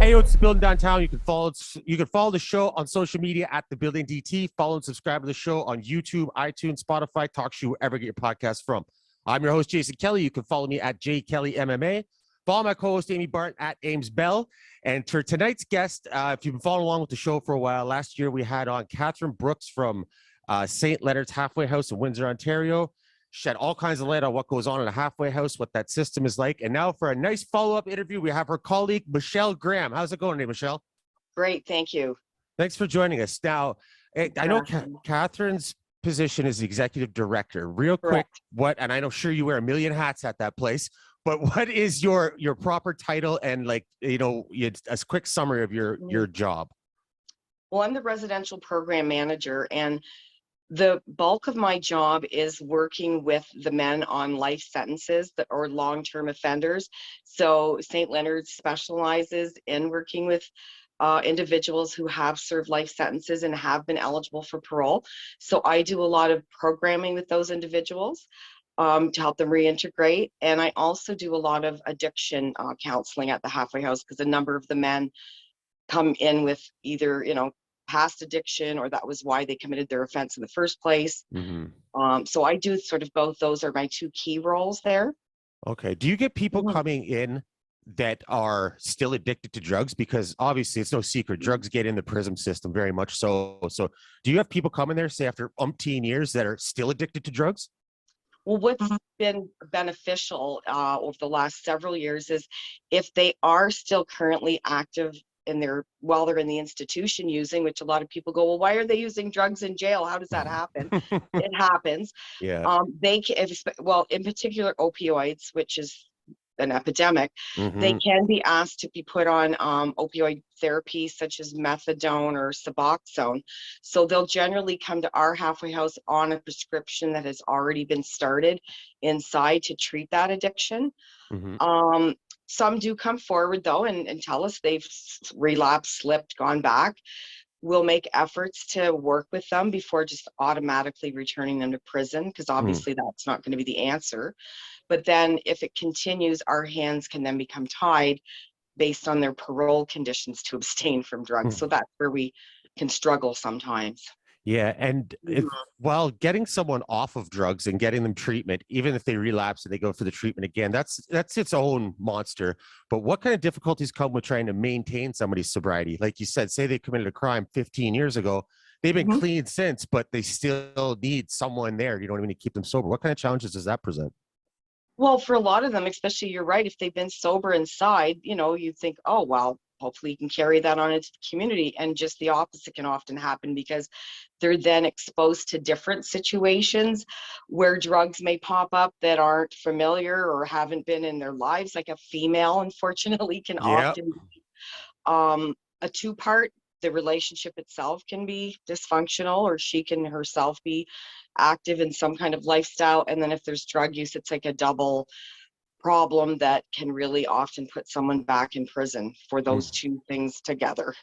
Hey, it's the Building Downtown. You can follow the show on social media at the Building DT. Follow and subscribe to the show on YouTube, iTunes, Spotify, TalkShoe, wherever you get your podcast from. I'm your host, Jason Kelly. You can follow me at JKellyMMA. Follow my co-host, Amy Barton, at Ames Bell. And for tonight's guest, if you've been following along with the show for a while, last year we had on Catherine Brooks from St. Leonard's Halfway House in Windsor, Ontario. Shed all kinds of light on what goes on in a halfway house, what that system is like. And now for a nice follow-up interview, we have her colleague, Michelle Graham. How's it going today, Michelle? Great, thank you. Thanks for joining us. Now, I know Catherine's position is executive director. Real quick, Correct. and I'm sure you wear a million hats at that place, but what is your proper title and a quick summary of your job? Well, I'm the residential program manager, and the bulk of my job is working with the men on life sentences or long-term offenders. So St. Leonard specializes in working with individuals who have served life sentences and have been eligible for parole. So I do a lot of programming with those individuals to help them reintegrate. And I also do a lot of addiction counseling at the halfway house, because a number of the men come in with either, past addiction, or that was why they committed their offense in the first place. So I do sort of both. Those are my two key roles there. Okay. Do you get people coming in that are still addicted to drugs? Because obviously it's no secret, drugs get in the prison system very much so. So do you have people coming there, say after umpteen years, that are still addicted to drugs? Well, what's been beneficial over the last several years is if they are still currently active while they're in the institution using, which a lot of people go, well, why are they using drugs in jail? How does that happen? It happens. Yeah. They can, in particular opioids, which is an epidemic, they can be asked to be put on opioid therapy such as methadone or Suboxone. So they'll generally come to our halfway house on a prescription that has already been started inside to treat that addiction. Some do come forward though and tell us they've relapsed, slipped, gone back. We'll make efforts to work with them before just automatically returning them to prison, because obviously that's not going to be the answer. But then if it continues, our hands can then become tied based on their parole conditions to abstain from drugs. So that's where we can struggle sometimes. Yeah. And while getting someone off of drugs and getting them treatment, even if they relapse and they go for the treatment again, that's its own monster. But what kind of difficulties come with trying to maintain somebody's sobriety? Like you said, say they committed a crime 15 years ago, they've been clean since, but they still need someone there, to keep them sober. What kind of challenges does that present? Well, for a lot of them, especially, you're right, if they've been sober inside, you think, oh, well, hopefully you can carry that on into the community. And just the opposite can often happen, because they're then exposed to different situations where drugs may pop up that aren't familiar or haven't been in their lives. Like a female, unfortunately, can often a two-part. The relationship itself can be dysfunctional, or she can herself be active in some kind of lifestyle. And then if there's drug use, it's like a double problem that can really often put someone back in prison for those two things together.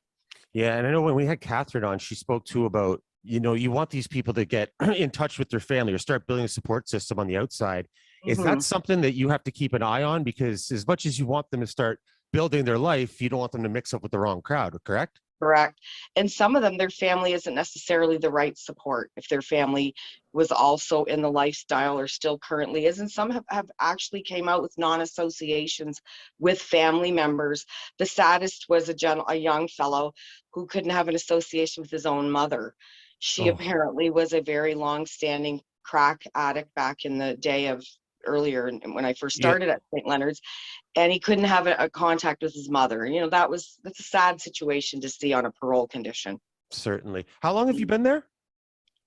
Yeah. And I know when we had Catherine on, she spoke too about, you want these people to get in touch with their family or start building a support system on the outside. Is that something that you have to keep an eye on? Because as much as you want them to start building their life, you don't want them to mix up with the wrong crowd, correct? Correct. And some of them, their family isn't necessarily the right support if their family was also in the lifestyle or still currently is. And some have actually came out with non-associations with family members. The saddest was a young fellow who couldn't have an association with his own mother. She apparently was a very long-standing crack addict back in the day of earlier when I first started at St. Leonard's, and he couldn't have a contact with his mother. That's a sad situation to see on a parole condition. Certainly. How long have you been there?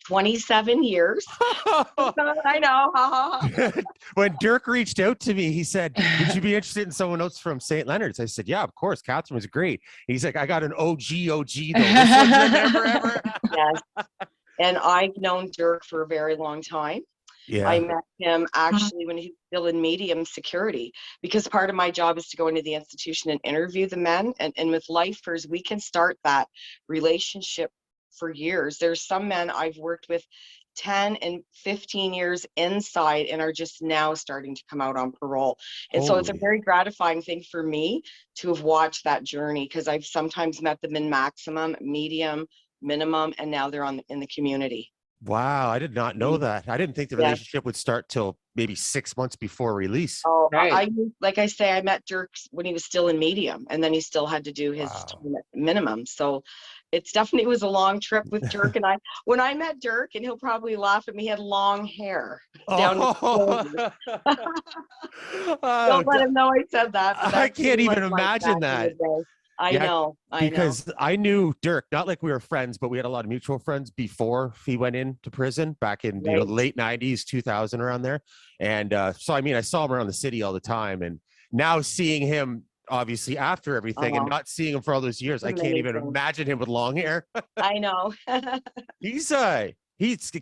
27 years. I know. When Dirk reached out to me, he said, would you be interested in someone else from St. Leonard's? I said, yeah, of course. Catherine was great. He's like, I got an OG though. This one's ever. Yes. And I've known Dirk for a very long time. Yeah. I met him actually when he was still in medium security, because part of my job is to go into the institution and interview the men. And with lifers, we can start that relationship for years. There's some men I've worked with 10 and 15 years inside and are just now starting to come out on parole. And so it's a Holy. very gratifying thing for me to have watched that journey, because I've sometimes met them in maximum, medium, minimum, and now they're in the community. Wow, I did not know that. I didn't think the Yeah. relationship would start till maybe 6 months before release. Oh, Right. like I say, I met Dirk when he was still in medium, and then he still had to do his Wow. time at minimum. So it's definitely was a long trip with Dirk and I. When I met Dirk, and he'll probably laugh at me, he had long hair down his shoulders. Don't let him know I said that. But I that's what can't he even looked like imagine back in the that. day. I Yeah, know. because I knew Dirk, not like we were friends, but we had a lot of mutual friends before he went into prison back in Right. late 90s, 2000, around there. And so I mean, I saw him around the city all the time, and now seeing him obviously after everything and not seeing him for all those years, I can't even imagine him with long hair. I know. He's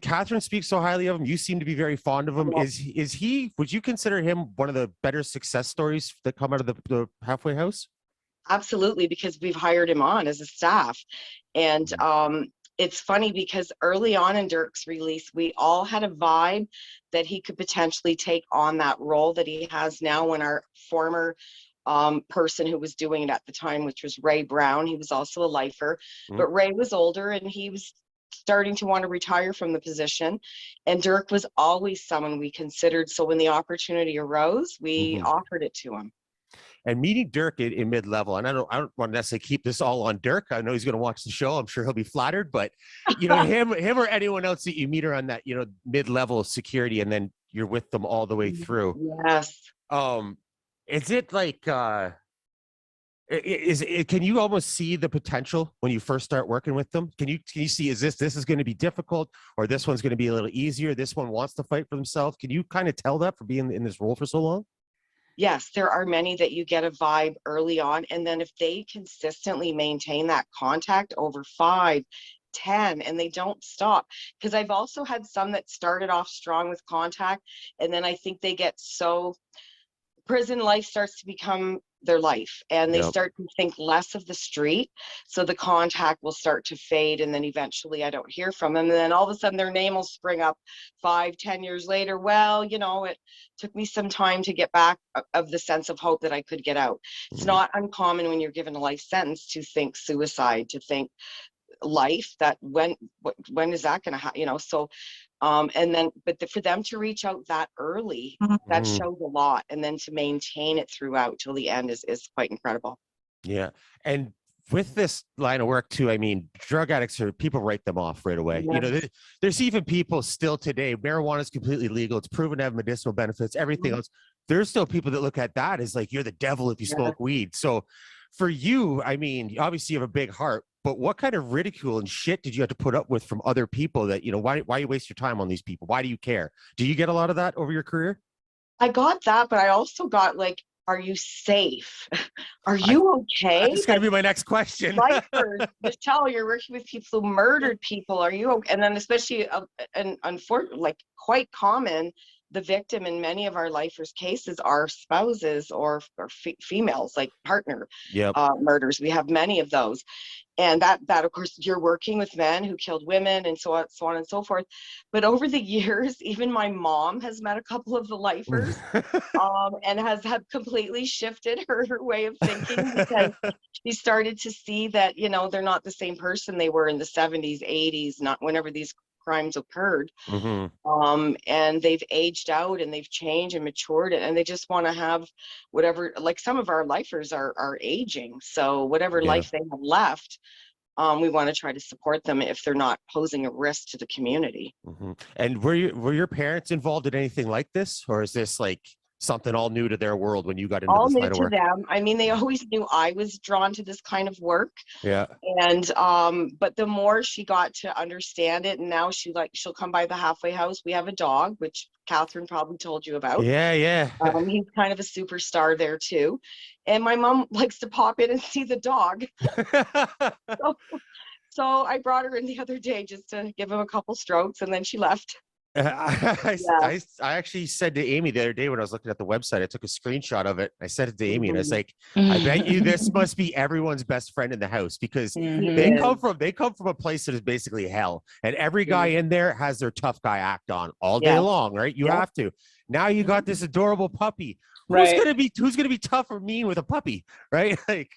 Catherine speaks so highly of him. You seem to be very fond of him. Is he, would you consider him one of the better success stories that come out of the halfway house? Absolutely, because we've hired him on as a staff. And it's funny because early on in Dirk's release, we all had a vibe that he could potentially take on that role that he has now, when our former person who was doing it at the time, which was Ray Brown, he was also a lifer, but Ray was older and he was starting to want to retire from the position, and Dirk was always someone we considered. So when the opportunity arose, we offered it to him. And meeting Dirk in mid-level, and I don't want to necessarily keep this all on Dirk. I know he's going to watch the show. I'm sure he'll be flattered, but him or anyone else that you meet around that, mid-level security, and then you're with them all the way through. Yes. Is it like, can you almost see the potential when you first start working with them? Can you see, this is going to be difficult, or this one's going to be a little easier? This one wants to fight for themselves. Can you kind of tell that for being in this role for so long? Yes, there are many that you get a vibe early on, and then if they consistently maintain that contact over 5, 10, and they don't stop, because I've also had some that started off strong with contact, and then I think they get prison life starts to become their life, and they start to think less of the street, so the contact will start to fade, and then eventually I don't hear from them, and then all of a sudden their name will spring up 5, 10 years later. Well, it took me some time to get back of the sense of hope that I could get out. It's not uncommon when you're given a life sentence to think suicide, to think life, that when is that going to happen, so and then for them to reach out that early, that shows a lot, and then to maintain it throughout till the end is quite incredible. Yeah. And with this line of work too, I mean, drug addicts, people write them off right away. There's even people still today, marijuana is completely legal, it's proven to have medicinal benefits, everything else. There's still people that look at that as like, you're the devil if you smoke weed. So for you, I mean, obviously you have a big heart, but what kind of ridicule and shit did you have to put up with from other people that, why you waste your time on these people? Why do you care? Do you get a lot of that over your career? I got that, but I also got like, are you safe? Are you okay? That's going to be my next question. Lifers, Michelle, you're working with people who murdered people. Are you okay? And then especially, and unfortunately, like quite common, the victim in many of our lifers cases are spouses or females, like partner murders. We have many of those. And that of course, you're working with men who killed women and so on and so forth. But over the years, even my mom has met a couple of the lifers and has completely shifted her way of thinking, because she started to see that, they're not the same person they were in the 70s, 80s, not whenever these crimes occurred. And they've aged out and they've changed and matured, and they just want to have whatever, like some of our lifers are aging, so whatever life they have left, we want to try to support them if they're not posing a risk to the community. And were your parents involved in anything like this, or is this like something all new to their world when you got into all this new line of to work? them. I mean, they always knew I was drawn to this kind of work. Yeah. And but the more she got to understand it, and now she'll come by the halfway house. We have a dog, which Catherine probably told you about. Yeah. He's kind of a superstar there too. And my mom likes to pop in and see the dog. So I brought her in the other day just to give him a couple strokes, and then she left. Yeah. I actually said to Amy the other day when I was looking at the website, I took a screenshot of it. I sent it to Amy and I was like, I bet you this must be everyone's best friend in the house because He they is. come from a place that is basically hell. And every guy in there has their tough guy act on all day Yeah. long, right? You have to. Now you got this adorable puppy. Right. Who's gonna be tough or mean with a puppy, right? Like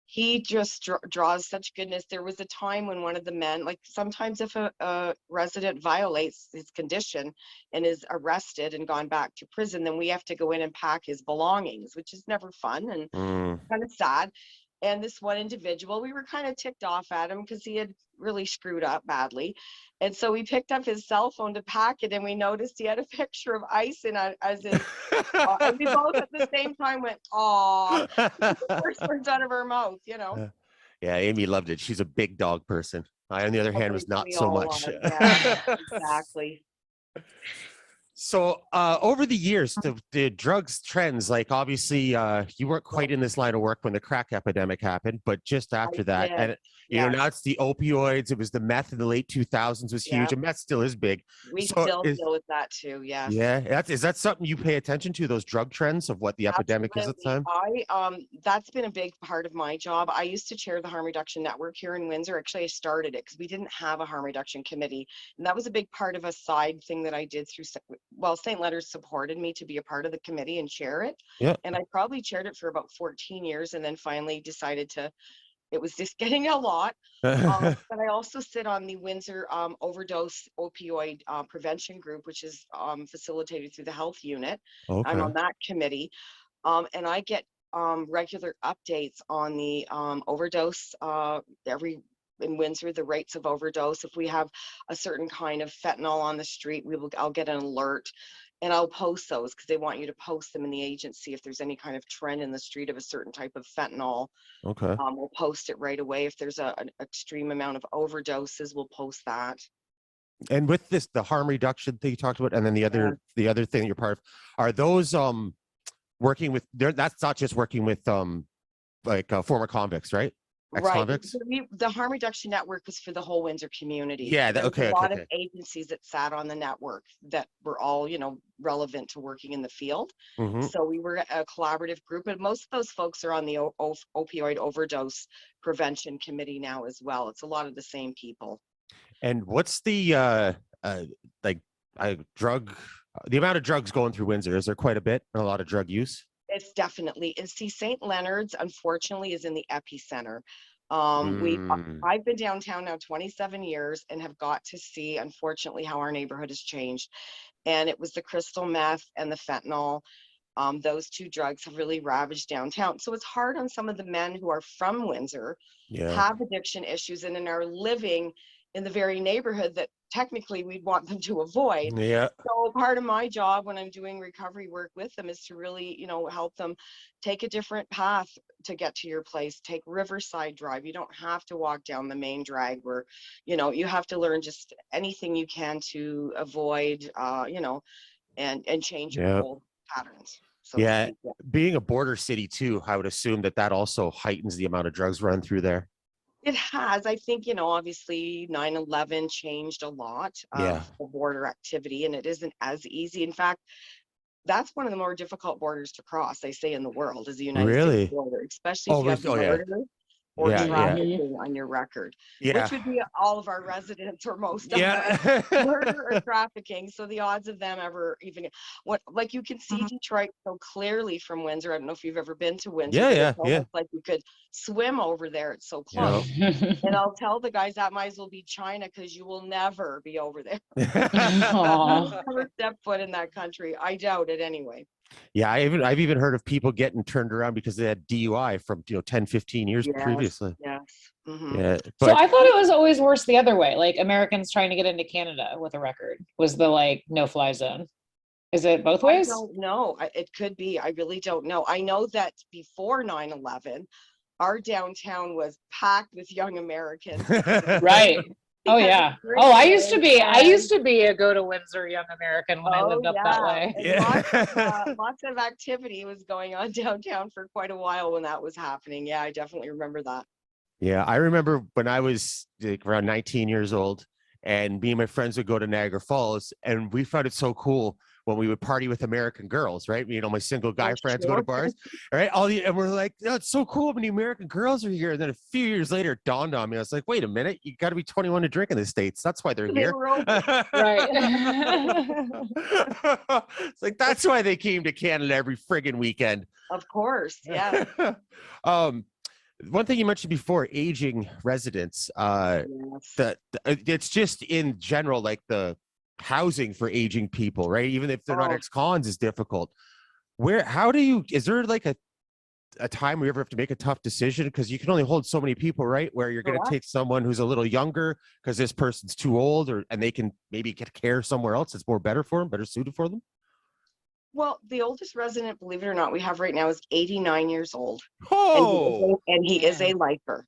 He just draws such goodness. There was a time when one of the men, like sometimes if a resident violates his condition and is arrested and gone back to prison, then we have to go in and pack his belongings, which is never fun and kind of sad. And this one individual, we were kind of ticked off at him because he had really screwed up badly. And so we picked up his cell phone to pack it, and we noticed he had a picture of ice in it, as in, and we both at the same time went, "Aw!" The first words out of our mouth, you know. Yeah, Amy loved it. She's a big dog person. I, on the other hand, was not We so all much. are. Yeah, exactly. So over the years, the drugs trends, like obviously you weren't quite in this line of work when the crack epidemic happened, but just after that, and you know, now it's the opioids, it was the meth in the late 2000s was huge, and meth still is big. We still deal with that too, yes. Yeah, is that something you pay attention to, those drug trends of what the epidemic is at the time? That's been a big part of my job. I used to chair the harm reduction network here in Windsor. Actually, I started it because we didn't have a harm reduction committee, and that was a big part of a side thing that I did through, well, St. Leonard's supported me to be a part of the committee and chair it. Yeah. And I probably chaired it for about 14 years and then finally decided it was just getting a lot. But I also sit on the Windsor overdose opioid prevention group, which is facilitated through the health unit. Okay. I'm on that committee. And I get regular updates on the overdose in Windsor, the rates of overdose. If we have a certain kind of fentanyl on the street, I'll get an alert and I'll post those because they want you to post them in the agency. If there's any kind of trend in the street of a certain type of fentanyl, okay, we'll post it right away. If there's an extreme amount of overdoses, we'll post that. And with this, the harm reduction thing you talked about, and then the other thing that you're part of, are those working with, that's not just working with former convicts, right? Ex-convicts? Right. The harm reduction network was for the whole Windsor community. Yeah. A lot of agencies that sat on the network that were all, relevant to working in the field. So we were a collaborative group, and most of those folks are on the opioid overdose prevention committee now as well. It's a lot of the same people. And what's the drug, the amount of drugs going through Windsor? Is there quite a bit, and a lot of drug use? It's definitely, and see, St. Leonard's unfortunately is in the epicenter. I've been downtown now 27 years and have got to see, unfortunately, how our neighborhood has changed. And it was the crystal meth and the fentanyl. Those two drugs have really ravaged downtown. So it's hard on some of the men who are from Windsor, have addiction issues, and are living in the very neighborhood that technically we'd want them to avoid. So part of my job when I'm doing recovery work with them is to really, help them take a different path to get to your place. Take Riverside Drive. You don't have to walk down the main drag where, you have to learn just anything you can to avoid, and change your old patterns. So being a border city too, I would assume that also heightens the amount of drugs run through there. It has. I think, obviously 9/11 changed a lot of the border activity, and it isn't as easy. In fact, that's one of the more difficult borders to cross, they say, in the world, is the United States border, especially if you have murder or trafficking on your record, which would be all of our residents or most of them, murder or trafficking. So the odds of them ever even, like you can see Detroit so clearly from Windsor. I don't know if you've ever been to Windsor. It's like you could swim over there. It's so close. And I'll tell the guys that might as well be China because you will never be over there. Never step foot in that country. I doubt it anyway. Yeah, I've even heard of people getting turned around because they had DUI from 10, 15 years previously. Yes. So I thought it was always worse the other way, like Americans trying to get into Canada with a record was the no-fly zone. Is it both ways? I don't know. It could be. I really don't know. I know that before 9/11, our downtown was packed with young Americans. Right. Oh yeah. Oh, I used to be a go to Windsor young American when I lived up that way. Lots of activity was going on downtown for quite a while when that was happening. Yeah, I definitely remember that. Yeah, I remember when I was around 19 years old, and me and my friends would go to Niagara Falls, and we found it so cool when we would party with American girls, right? You know, my single guy friends go to bars, right? And we're like, oh, it's so cool when the American girls are here. And then a few years later, it dawned on me. I was like, wait a minute, you got to be 21 to drink in the States. That's why they're here. Right. It's like, that's why they came to Canada every friggin' weekend. Of course, yeah. One thing you mentioned before, aging residents, it's just in general, like the housing for aging people, right? Even if they're not ex-cons is difficult. Is there like a time where you ever have to make a tough decision? Because you can only hold so many people, right? Where you're going to take someone who's a little younger because this person's too old, and they can maybe get care somewhere else that's more better for them, better suited for them. Well, the oldest resident, believe it or not, we have right now is 89 years old. Oh, and he is a lifer.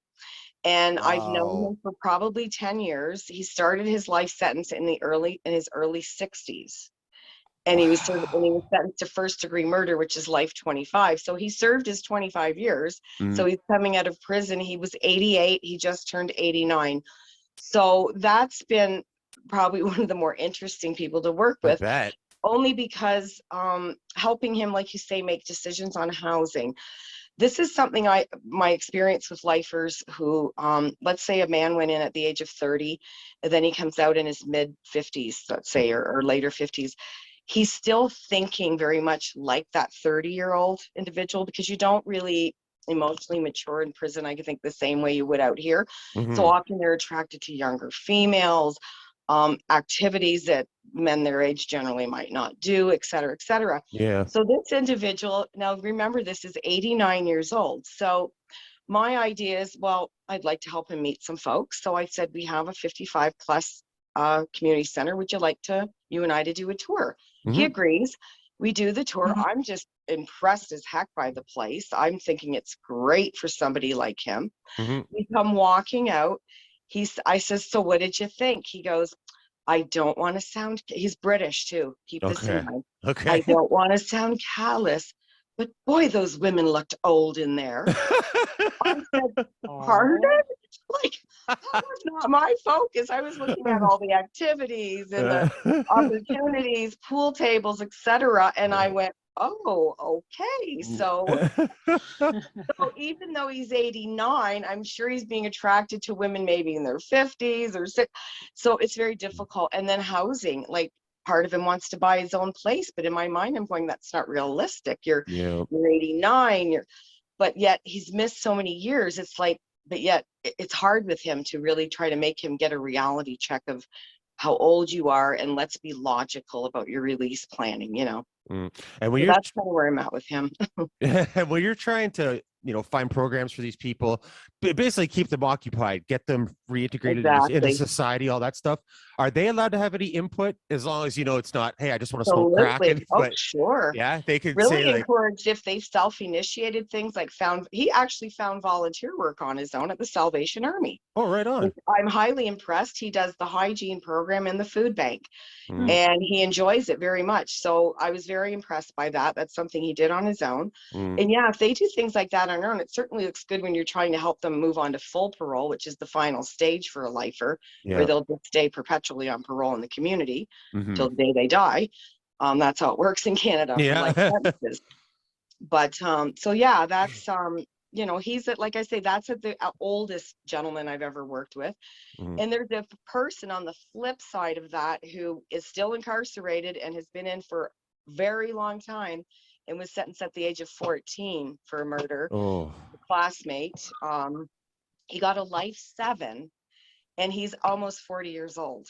And I've known him for probably 10 years. He started his life sentence in his early 60s. And he was sentenced to first-degree murder, which is life 25. So he served his 25 years. So he's coming out of prison. He was 88. He just turned 89. So that's been probably one of the more interesting people to work with. I bet. Only because helping him, like you say, make decisions on housing. This is something my experience with lifers who, let's say a man went in at the age of 30, and then he comes out in his mid 50s, let's say, or later 50s. He's still thinking very much like that 30-year-old individual, because you don't really emotionally mature in prison, I think, the same way you would out here. So often they're attracted to younger females, activities that men their age generally might not do, et cetera, et cetera. Yeah. So this individual, now remember, this is 89 years old. So my idea is, well, I'd like to help him meet some folks. So I said, we have a 55 plus community center. Would you like you and I to do a tour? He agrees. We do the tour. I'm just impressed as heck by the place. I'm thinking it's great for somebody like him. We come walking out. I says, so what did you think? He goes, I don't want to sound, he's British too. Keep this in mind. I don't want to sound callous, but boy, those women looked old in there. I said, pardon? Like, that was not my focus. I was looking at all the activities and the opportunities, pool tables, etc. And I went, oh, okay. So even though he's 89, I'm sure he's being attracted to women maybe in their 50s or 60. So it's very difficult. And then housing, like, part of him wants to buy his own place, but in my mind, I'm going, that's not realistic. You're 89, but yet he's missed so many years. It's like, but yet it's hard with him to really try to make him get a reality check of how old you are, and let's be logical about your release planning, you know. And when that's kind of where I'm at with him. And when you're trying to, find programs for these people, basically keep them occupied, get them reintegrated into society, all that stuff. Are they allowed to have any input, as long as it's not, hey, I just want to smoke crack? But sure. Yeah, they could really say, encouraged if they self-initiated things, like he actually found volunteer work on his own at the Salvation Army. Oh, right on. I'm highly impressed. He does the hygiene program in the food bank, and he enjoys it very much. So I was very impressed by that. That's something he did on his own. And yeah, if they do things like that on their own, it certainly looks good when you're trying to help them move on to full parole, which is the final stage for a lifer, where they'll just stay perpetually on parole in the community till the day they die. That's how it works in Canada for life sentences. But so yeah, that's he's like I say, that's the oldest gentleman I've ever worked with. And there's a person on the flip side of that who is still incarcerated and has been in for a very long time and was sentenced at the age of 14 for a murder. A classmate. He got a life 7, and he's almost 40 years old.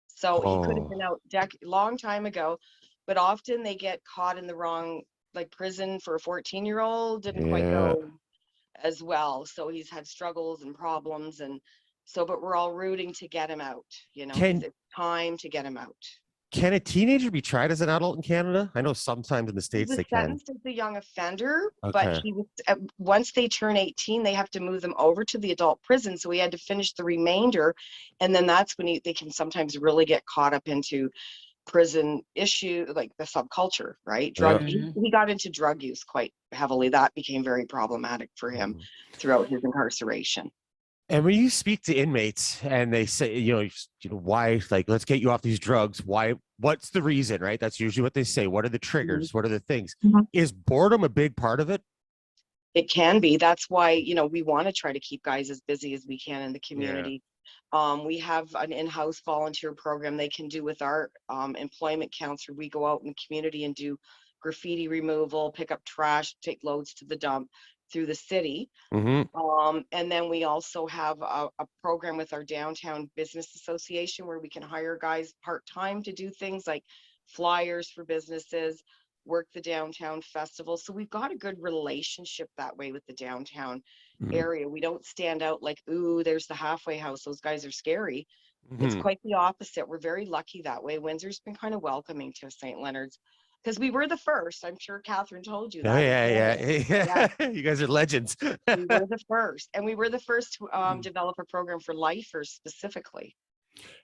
So he could have been out long time ago, but often they get caught in the wrong, like, prison for a 14-year-old didn't quite go as well. So he's had struggles and problems, and so, but we're all rooting to get him out. It's time to get him out. Can a teenager be tried as an adult in Canada? I know sometimes in the States they can. Sentenced as a young offender, but he was, once they turn 18, they have to move them over to the adult prison. So he had to finish the remainder, and then that's when they can sometimes really get caught up into prison issue, like the subculture, right? He got into drug use quite heavily. That became very problematic for him throughout his incarceration. And when you speak to inmates and they say, why, like, let's get you off these drugs. Why? What's the reason, right? That's usually what they say. What are the triggers? What are the things? Is boredom a big part of it? It can be. That's why, we want to try to keep guys as busy as we can in the community. We have an in-house volunteer program they can do with our employment counselor. We go out in the community and do graffiti removal, pick up trash, take loads to the dump through the city. And then we also have a program with our downtown business association where we can hire guys part-time to do things like flyers for businesses, work the downtown festival. So we've got a good relationship that way with the downtown area. We don't stand out like, ooh, there's the halfway house. Those guys are scary. It's quite the opposite. We're very lucky that way. Windsor's been kind of welcoming to St. Leonard's because we were the first. I'm sure Catherine told you that. Oh, yeah. You guys are legends. We were the first, and we were the first to develop a program for lifers specifically.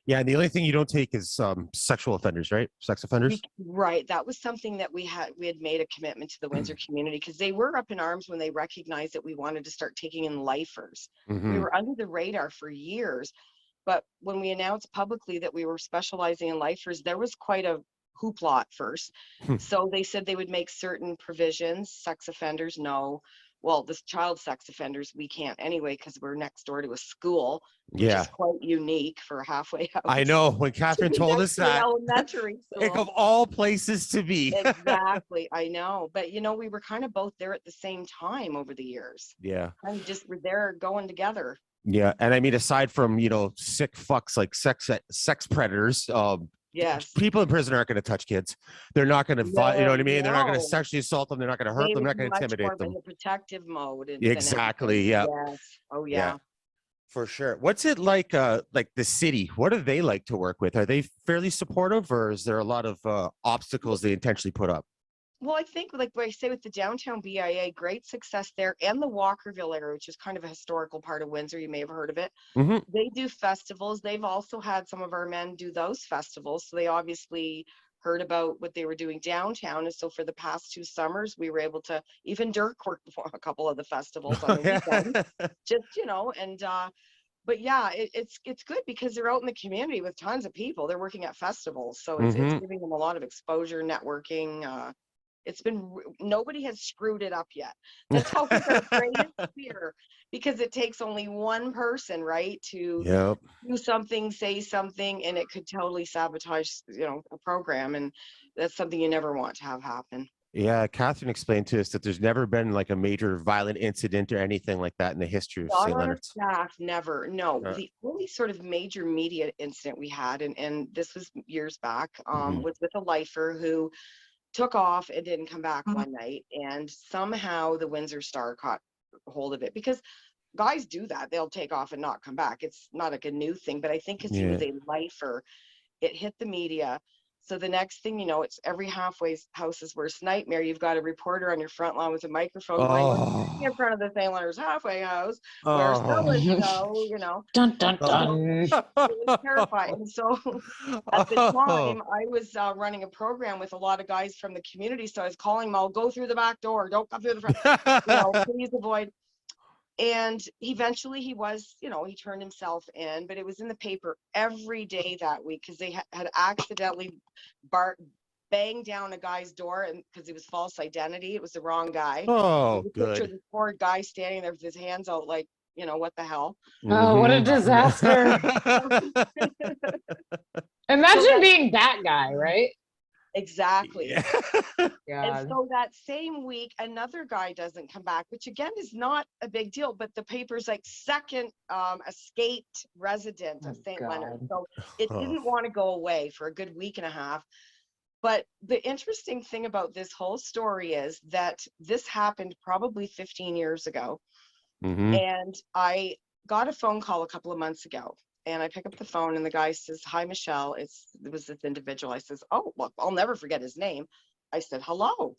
Yeah, and the only thing you don't take is sexual offenders, right? Sex offenders. Right. That was something that we had made a commitment to the Windsor community because they were up in arms when they recognized that we wanted to start taking in lifers. We were under the radar for years, but when we announced publicly that we were specializing in lifers, there was quite a hoopla at first. So they said they would make certain provisions. Sex offenders, no. Well, the child sex offenders, we can't anyway, because we're next door to a school, which is quite unique for a halfway house. I know. When Catherine told us that, elementary school. Of all places to be. Exactly. I know. But, we were kind of both there at the same time over the years. Yeah. Kind of just were there going together. Yeah. And I mean, aside from, sick fucks like sex predators, yes, people in prison aren't going to touch kids. They're not going to, you know what I mean? They're not going to sexually assault them. They're not going to hurt them. They're not going to intimidate them. In the protective mode. Exactly. Yeah. Yes. Oh yeah. For sure. What's it like the city? What do they like to work with? Are they fairly supportive, or is there a lot of obstacles they intentionally put up? Well, I think like what I say with the downtown BIA, great success there, and the Walkerville area, which is kind of a historical part of Windsor. You may have heard of it. They do festivals. They've also had some of our men do those festivals. So they obviously heard about what they were doing downtown. And so for the past 2 summers, we were able to, even Dirk worked for a couple of the festivals on the weekend. Just, but yeah, it's good because they're out in the community with tons of people. They're working at festivals. So it's giving them a lot of exposure, networking. It's been, nobody has screwed it up yet. That's always our greatest fear, because it takes only one person, right, to do something, say something, and it could totally sabotage, a program. And that's something you never want to have happen. Yeah, Catherine explained to us that there's never been like a major violent incident or anything like that in the history of St. Leonard's. Staff, never. No, the only sort of major media incident we had, and this was years back, was with a lifer who took off and didn't come back one night, and somehow the Windsor Star caught hold of it, because guys do that. They'll take off and not come back. It's not like a new thing, but I think because he was a lifer, it hit the media. So the next thing you know, it's every halfway house's worst nightmare. You've got a reporter on your front lawn with a microphone going in front of the St. Leonard's halfway house, where so, Dun, dun, dun. It was terrifying. So at the time, I was running a program with a lot of guys from the community. So I was calling them all, go through the back door, don't come through the front, please avoid. And eventually he was, he turned himself in, but it was in the paper every day that week because they had accidentally banged down a guy's door, and because it was false identity, it was the wrong guy. Oh, good. The poor guy standing there with his hands out like, what the hell? Oh, what a disaster. Imagine being that guy, right? Exactly. Yeah. And so that same week, another guy doesn't come back, which again is not a big deal, but the paper's like second escaped resident of St. Leonard. So it didn't want to go away for a good week and a half. But the interesting thing about this whole story is that this happened probably 15 years ago. And I got a phone call a couple of months ago. And I pick up the phone and the guy says, "Hi, Michelle." It was this individual. I says, "Oh, well, I'll never forget his name." I said, "Hello."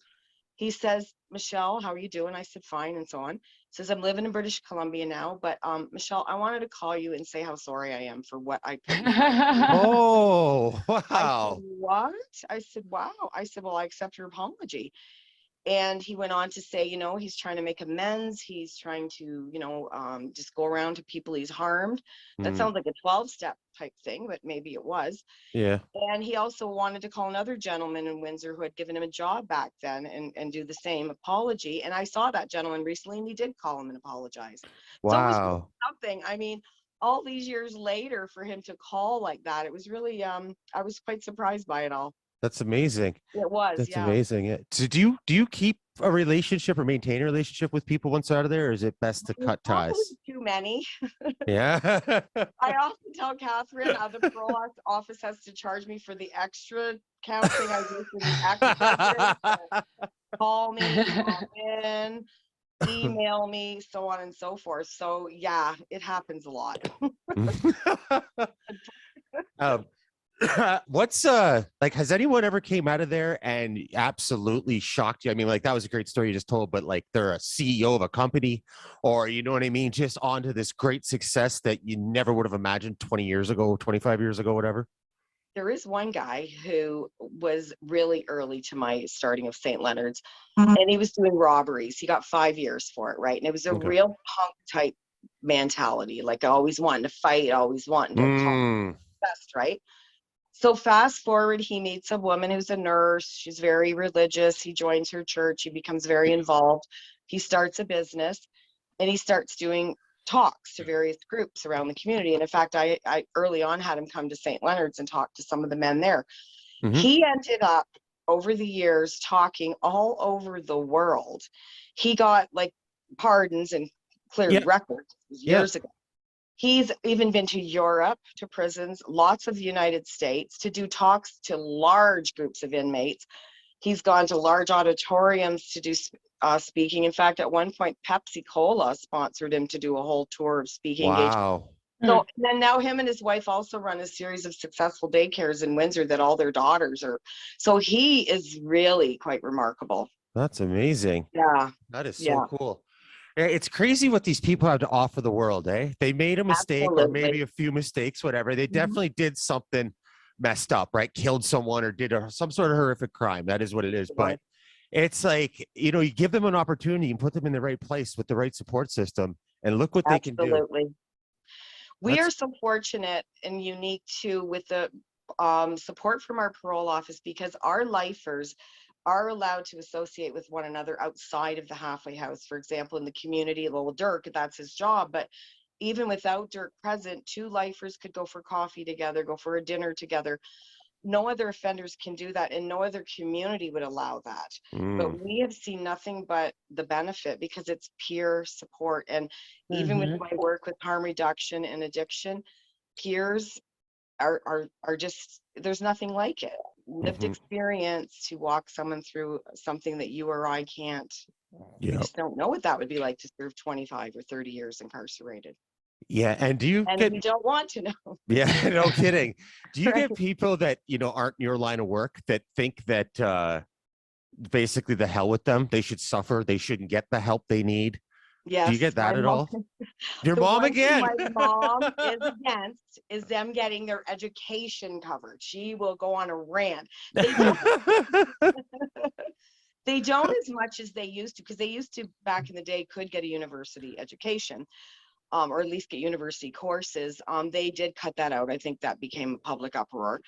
He says, "Michelle, how are you doing?" I said, "Fine," and so on. He says, "I'm living in British Columbia now, but Michelle, I wanted to call you and say how sorry I am for what I put." Oh, wow. I said, "What?" I said, "Wow." I said, "Well, I accept your apology." And he went on to say, he's trying to make amends. He's trying to, just go around to people he's harmed. That sounds like a 12-step type thing, but maybe it was. Yeah. And he also wanted to call another gentleman in Windsor who had given him a job back then and do the same apology. And I saw that gentleman recently, and he did call him and apologize. Wow. So it was really something. I mean, all these years later, for him to call like that, it was really, I was quite surprised by it all. That's amazing. It was. That's yeah. amazing. So do you keep a relationship or maintain a relationship with people once out of there, or is it best to cut ties? Too many. Yeah. I often tell Catherine the parole office has to charge me for the extra counseling I do for the extra. Call me, call in, email me, so on and so forth. So yeah, it happens a lot. What's like, has anyone ever came out of there and absolutely shocked you? I mean, like, that was a great story you just told, but like, they're a CEO of a company, or you know what I mean, just onto this great success that you never would have imagined 20 years ago, 25 years ago, whatever. There is one guy who was really early to my starting of St. Leonard's, and he was doing robberies. He got 5 years for it, right? And it was a real punk type mentality, like always wanting to fight, always wanting to best, right? So fast forward, he meets a woman who's a nurse. She's very religious. He joins her church. He becomes very involved. He starts a business, and he starts doing talks to various groups around the community. And in fact, I early on had him come to St. Leonard's and talk to some of the men there. He ended up over the years talking all over the world. He got like pardons and cleared records years ago. He's even been to Europe, to prisons, lots of the United States, to do talks to large groups of inmates. He's gone to large auditoriums to do speaking. In fact, at one point, Pepsi Cola sponsored him to do a whole tour of speaking engagements. So then now him and his wife also run a series of successful daycares in Windsor that all their daughters are. So he is really quite remarkable. That's amazing. Yeah. That is so cool. It's crazy what these people have to offer the world, eh? They made a mistake or maybe a few mistakes, whatever. They definitely did something messed up, right? Killed someone or did some sort of horrific crime. That is what it is. But it's like, you give them an opportunity and put them in the right place with the right support system, and look what they can do. We are so fortunate and unique too with the support from our parole office, because our lifers are allowed to associate with one another outside of the halfway house. For example, in the community, well, Dirk, that's his job, but even without Dirk present, 2 lifers could go for coffee together, go for a dinner together. No other offenders can do that, and no other community would allow that. But we have seen nothing but the benefit, because it's peer support. And even with my work with harm reduction and addiction, peers are just, there's nothing like it. Lived experience to walk someone through something that you or I can't. You just don't know what that would be like to serve 25 or 30 years incarcerated. Yeah. And do you we don't want to know. Yeah, no kidding. Do you get people that, aren't in your line of work that think that basically the hell with them, they should suffer, they shouldn't get the help they need? Yes. Do you get that at all? Your mom again. My mom is against is them getting their education covered. She will go on a rant. They don't as much as they used to, because they used to back in the day could get a university education, or at least get university courses. They did cut that out. I think that became a public uproar.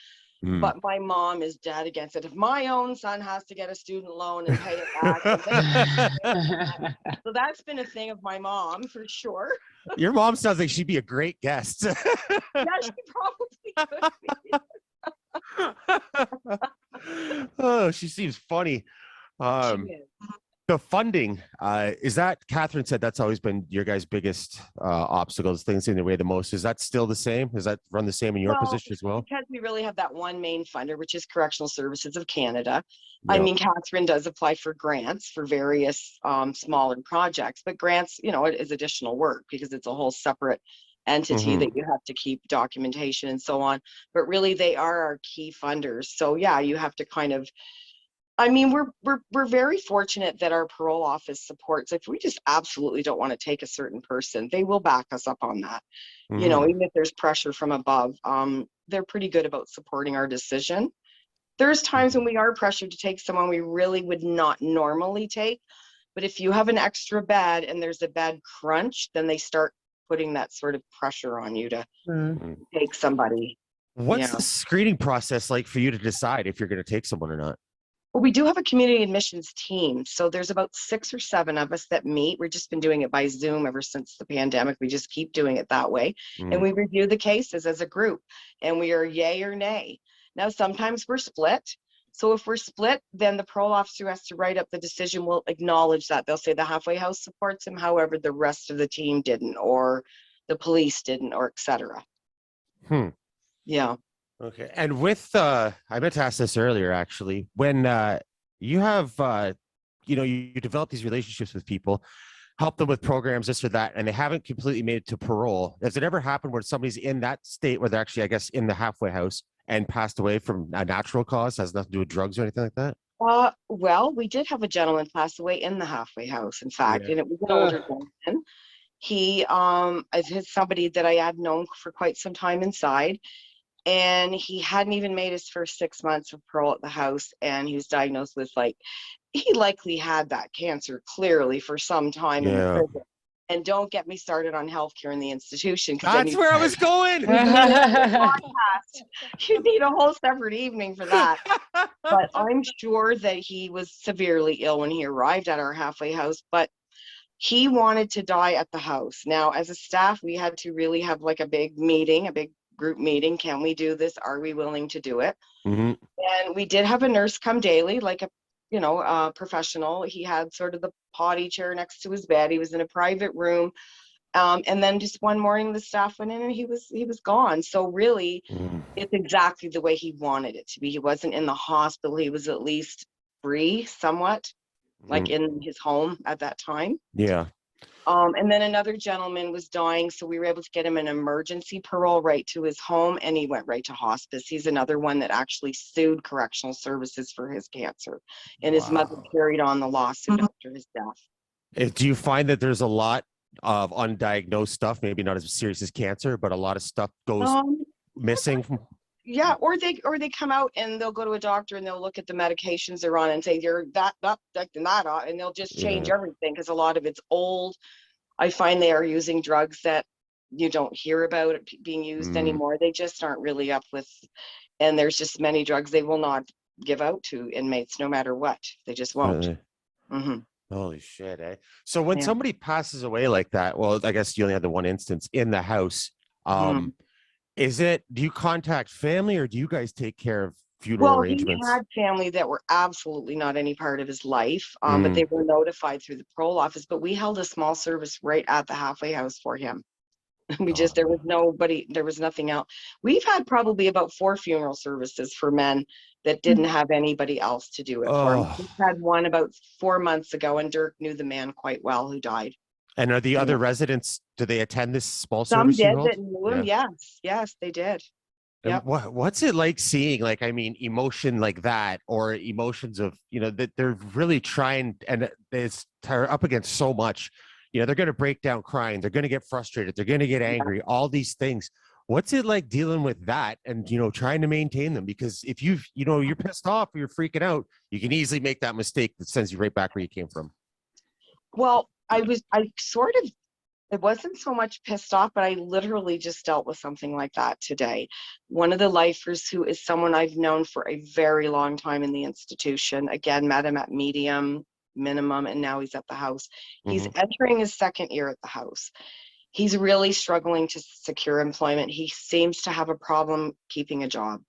But my mom is dead against it. If my own son has to get a student loan and pay it back. So that's been a thing of my mom for sure. Your mom sounds like she'd be a great guest. Yeah, she probably could be. Oh, she seems funny. The funding, is that, Catherine said that's always been your guys' biggest obstacles, things in the way the most. Is that still the same? Does that run the same in your position as well? Because we really have that one main funder, which is Correctional Services of Canada. I mean, Catherine does apply for grants for various smaller projects, but grants, it is additional work because it's a whole separate entity that you have to keep documentation and so on. But really, they are our key funders. So yeah, you have to kind of, I mean, we're very fortunate that our parole office supports. If we just absolutely don't want to take a certain person, they will back us up on that. Even if there's pressure from above, they're pretty good about supporting our decision. There's times when we are pressured to take someone we really would not normally take. But if you have an extra bed and there's a bed crunch, then they start putting that sort of pressure on you to take somebody. What's the screening process like for you to decide if you're going to take someone or not? Well, we do have a community admissions team. So there's about 6 or 7 of us that meet. We've just been doing it by Zoom ever since the pandemic. We just keep doing it that way. And we review the cases as a group, and we are yay or nay. Now, sometimes we're split. So if we're split, then the parole officer has to write up the decision. We'll acknowledge that. They'll say the halfway house supports him. However, the rest of the team didn't, or the police didn't, or etc. Yeah. Okay. And with, I meant to ask this earlier, actually, when you have, you develop these relationships with people, help them with programs, this or that, and they haven't completely made it to parole. Has it ever happened where somebody's in that state where they're actually, I guess, in the halfway house and passed away from a natural cause, has nothing to do with drugs or anything like that? Well, we did have a gentleman pass away in the halfway house, in fact, and it was an older gentleman. He is somebody that I had known for quite some time inside. And he hadn't even made his first 6 months of parole at the house. And he was diagnosed with, he likely had that cancer clearly for some time in the prison. And don't get me started on healthcare in the institution. That's where I was going. You need a whole separate evening for that. But I'm sure that he was severely ill when he arrived at our halfway house. But he wanted to die at the house. Now, as a staff, we had to really have a big meeting, a big group meeting. Can we do this? Are we willing to do it? And we did have a nurse come daily, a professional. He had sort of the potty chair next to his bed. He was in a private room. And then just one morning the staff went in and he was gone. So really it's exactly the way he wanted it to be. He wasn't in the hospital. He was at least free somewhat, in his home at that time. Yeah. And then another gentleman was dying, so we were able to get him an emergency parole right to his home, and he went right to hospice. He's another one that actually sued correctional services for his cancer, and his mother carried on the lawsuit after his death. Do you find that there's a lot of undiagnosed stuff, maybe not as serious as cancer, but a lot of stuff goes missing? Yeah, or they come out and they'll go to a doctor and they'll look at the medications they're on and say you're that, and they'll just change everything because a lot of it's old. I find they are using drugs that you don't hear about it being used anymore. They just aren't really up with, and there's just many drugs they will not give out to inmates no matter what. They just won't. Holy shit, eh? So when somebody passes away like that, well, I guess you only had the one instance in the house. Do you contact family or do you guys take care of funeral arrangements? He had family that were absolutely not any part of his life, but they were notified through the parole office. But we held a small service right at the halfway house for him. There was nobody, there was nothing else. We've had probably about 4 funeral services for men that didn't have anybody else to do it for him. We had one about 4 months ago, and Dirk knew the man quite well who died. And are the other residents, do they attend this small Some service? did that knew him, yes, they did. Yep. What's it like seeing, emotion like that, or emotions of, that they're really trying, and they're up against so much, they're going to break down crying, they're going to get frustrated, they're going to get angry, all these things. What's it like dealing with that and, trying to maintain them? Because if you're pissed off or you're freaking out, you can easily make that mistake that sends you right back where you came from. Well, it wasn't so much pissed off, but I literally just dealt with something like that today. One of the lifers, who is someone I've known for a very long time in the institution, again, met him at minimum, and now he's at the house. He's entering his 2nd year at the house. He's really struggling to secure employment. He seems to have a problem keeping a job.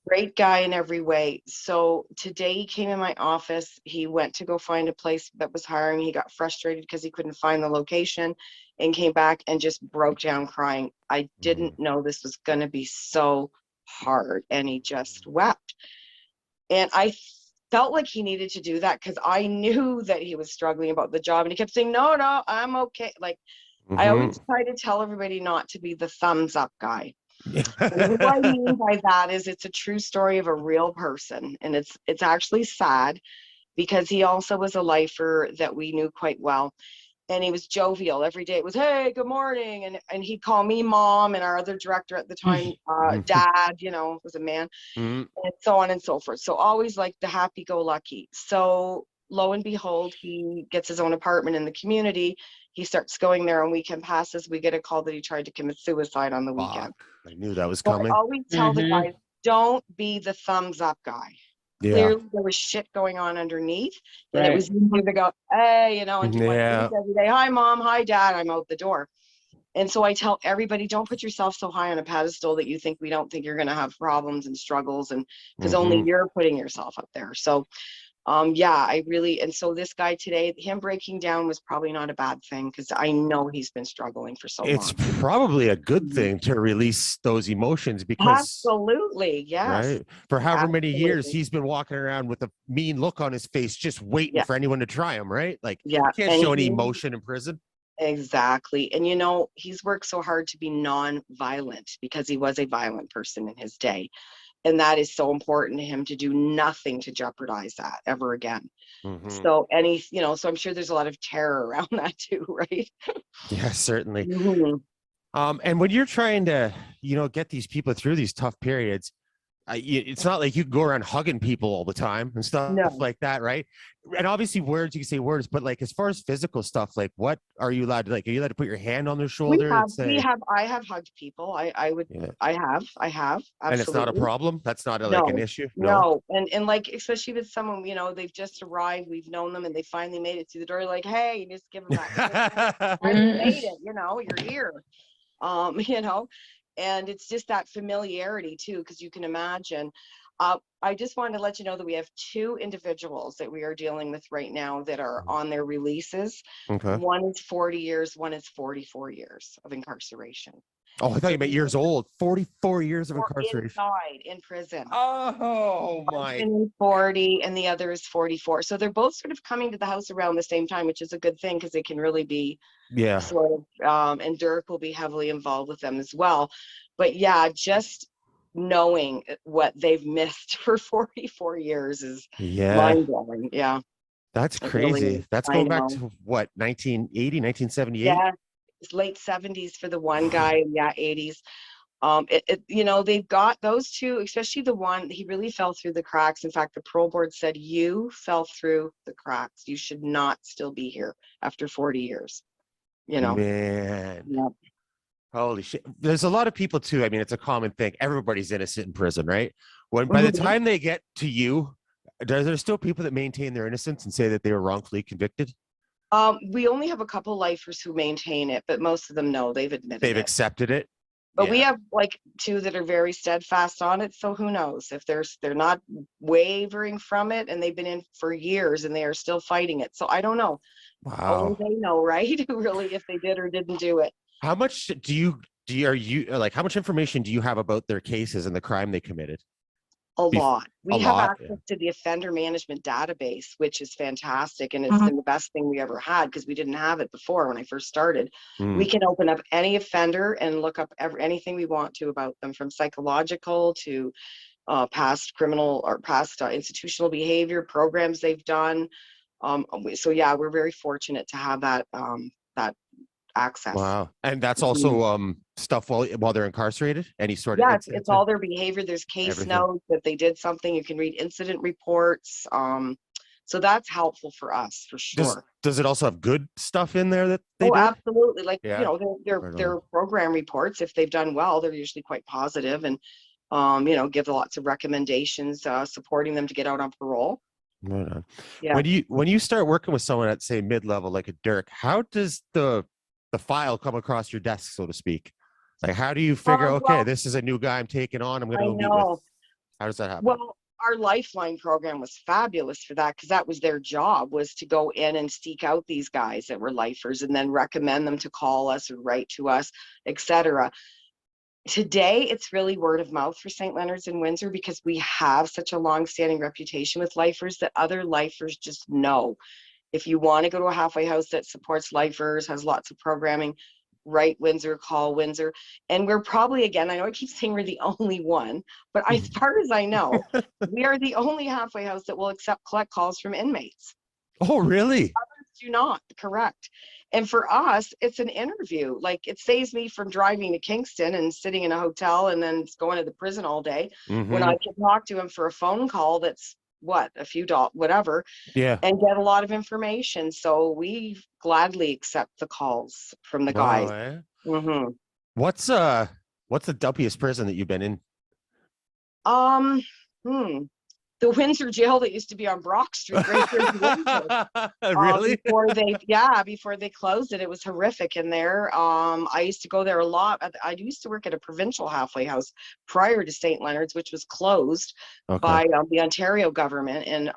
Great guy in every way. So today he came in my office. He went to go find a place that was hiring. He got frustrated because he couldn't find the location and came back and just broke down crying. I didn't know this was going to be so hard. And he just wept. And I felt like he needed to do that because I knew that he was struggling about the job. And he kept saying, no, I'm okay. I always try to tell everybody not to be the thumbs up guy. What I mean by that is it's a true story of a real person, and it's actually sad because he also was a lifer that we knew quite well. and he was jovial every day. It was, hey, good morning. And he'd call me mom, and our other director at the time, dad, you know, was a man, and so on and so forth. So always like the happy-go-lucky. So lo and behold, he gets his own apartment in the community. He starts going there on weekend passes. We get a call that he tried to commit suicide on the weekend. I knew that was So coming. I always tell the guys, don't be the thumbs up guy. Yeah. Clearly there was shit going on underneath, and it was easier to go, hey, you know, and do one of these every day. Hi, mom. Hi, dad. I'm out the door. And so I tell everybody, don't put yourself so high on a pedestal that you think we don't think you're going to have problems and struggles, and because only you're putting yourself up there. So yeah, I really, and so this guy today, him breaking down was probably not a bad thing, because I know he's been struggling for so long. It's probably a good thing to release those emotions, because absolutely, yes, right, for however many years he's been walking around with a mean look on his face, just waiting for anyone to try him, right? Like, you can't show any emotion in prison. Exactly. And you know, he's worked so hard to be non-violent, because he was a violent person in his day. And that is so important to him, to do nothing to jeopardize that ever again. So you know, so I'm sure there's a lot of terror around that too, right? Yeah, certainly. And when you're trying to, you know, get these people through these tough periods, it's not like you can go around hugging people all the time and stuff like that, right? And obviously words, you can say words, but like as far as physical stuff, like what are you allowed to, like, are you allowed to put your hand on their shoulder? I have hugged people. I have absolutely. And it's not a problem? That's not like an issue? No. And like, especially with someone, you know, they've just arrived, we've known them, and they finally made it through the door, like, hey, just give them that. I made it, you know, you're here. You know, and it's just that familiarity too, because you can imagine. I just wanted to let you know that we have 2 individuals that we are dealing with right now that are on their releases. One is 40 years, one is 44 years of incarceration. Oh, I thought you meant years old. 44 years of incarceration. Inside, in prison. Oh my. 40, and the other is 44. So they're both sort of coming to the house around the same time, which is a good thing, because they can really be sort of, and Dirk will be heavily involved with them as well. But yeah, just knowing what they've missed for 44 years is mind-blowing. Yeah. That's crazy. Really, that's going back to what, 1980, 1978? Yeah. It's late 70s for the one guy, and 80s. You know, they've got those 2, especially the one, he really fell through the cracks. In fact, the parole board said, you fell through the cracks. You should not still be here after 40 years. You know, man. Holy shit. There's a lot of people too. I mean, it's a common thing. Everybody's innocent in prison, right? By the time they get to you, are there still people that maintain their innocence and say that they were wrongfully convicted? We only have a couple lifers who maintain it, but most of them know they've admitted they've accepted it. But we have like 2 that are very steadfast on it. So who knows if they're not wavering from it, and they've been in for years and they are still fighting it. So I don't know. Wow. Only they know, right? Really, if they did or didn't do it. How much how much information do you have about their cases and the crime they committed? A lot. We have access to the offender management database, which is fantastic. And it's been the best thing we ever had, because we didn't have it before when I first started. We can open up any offender and look up anything we want to about them, from psychological to past criminal or past institutional behavior programs they've done. So yeah, we're very fortunate to have that access. Wow. And that's also stuff while they're incarcerated? Any sort of it's all their behavior. There's case notes that they did something. You can read incident reports. So that's helpful for us, for sure. Does it also have good stuff in there that they did? Absolutely. Like, you know, their program reports, if they've done well, they're usually quite positive, and you know, give lots of recommendations supporting them to get out on parole. Right on. When you start working with someone at, say, mid-level like a Dirk, how does the file come across your desk, so to speak? Like, how do you figure, okay, this is a new guy I'm taking on, I'm going to meet with? How does that happen? Well, our Lifeline program was fabulous for that, because that was their job, was to go in and seek out these guys that were lifers and then recommend them to call us or write to us, etc. Today, it's really word of mouth for St. Leonard's and Windsor, because we have such a long-standing reputation with lifers that other lifers just know. If you want to go to a halfway house that supports lifers, has lots of programming, write Windsor, call Windsor. And we're probably, again, I know I keep saying we're the only one, but as far as I know, we are the only halfway house that will collect calls from inmates. Oh, really? Others do not, correct. And for us, it's an interview. Like, it saves me from driving to Kingston and sitting in a hotel and then going to the prison all day, when I can talk to him for a phone call that's what, a few dollars, whatever, Yeah. and get a lot of information. So we gladly accept the calls from the Wow, guys. eh? Mm-hmm. What's the dumpiest prison that you've been in? The Windsor jail that used to be on Brock Street, right here in Windsor. Really? Before they closed it, it was horrific in there. I used to go there a lot. I used to work at a provincial halfway house prior to St. Leonard's, which was closed by the Ontario government. And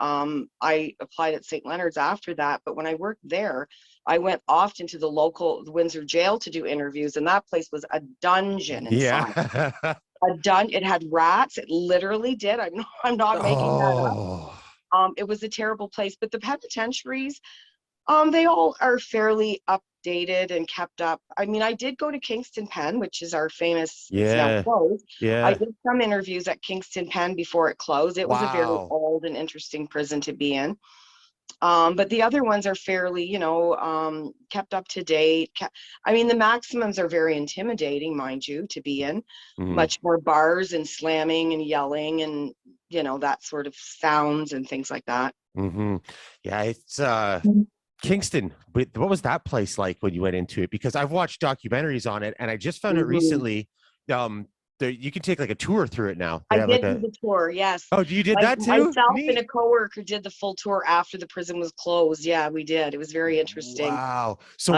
I applied at St. Leonard's after that. But when I worked there, I went often to the Windsor jail to do interviews, and that place was a dungeon inside. Yeah. It had rats. It literally did. I'm not making that up. It was a terrible place. But the penitentiaries, they all are fairly updated and kept up. I mean, I did go to Kingston Pen, which is our famous, it's now closed. I did some interviews at Kingston Pen before it closed. It was a very old and interesting prison to be in. But the other ones are fairly, kept up to date. I mean, the maximums are very intimidating, mind you, to be in. Much more bars and slamming and yelling and, that sort of sounds and things like that. Yeah, it's Kingston. What was that place like when you went into it? Because I've watched documentaries on it, and I just found it recently. You can take like a tour through it now. I did do the tour, yes. Oh, you did that too? Myself and a coworker did the full tour after the prison was closed. Yeah, we did. It was very interesting. Wow. So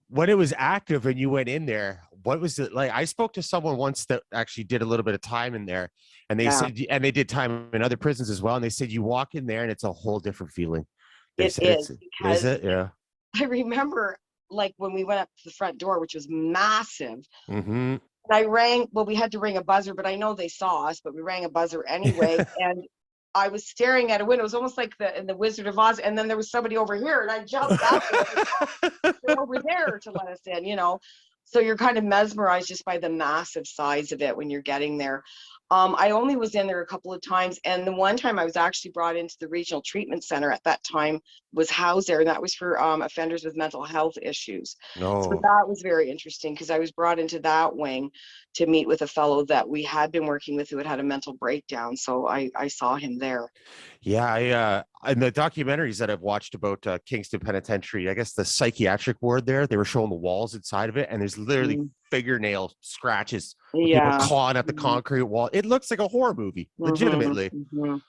when it was active and you went in there, what was it like? I spoke to someone once that actually did a little bit of time in there, and they said, and they did time in other prisons as well, and they said you walk in there and it's a whole different feeling. It is, because is it? Yeah. I remember, like, when we went up to the front door, which was massive. And I rang, we had to ring a buzzer, but I know they saw us, but we rang a buzzer anyway. And I was staring at a window. It was almost like in the Wizard of Oz. And then there was somebody over here, and I jumped out they're over there to let us in, So you're kind of mesmerized just by the massive size of it when you're getting there. I only was in there a couple of times, and the one time I was actually brought into the regional treatment center at that time was housed there, and that was for offenders with mental health issues. So that was very interesting, because I was brought into that wing to meet with a fellow that we had been working with who had a mental breakdown. So I saw him there. Yeah, in the documentaries that I've watched about Kingston Penitentiary, I guess the psychiatric ward there, they were showing the walls inside of it, and there's literally fingernail scratches. People clawing at the concrete wall. It looks like a horror movie, legitimately.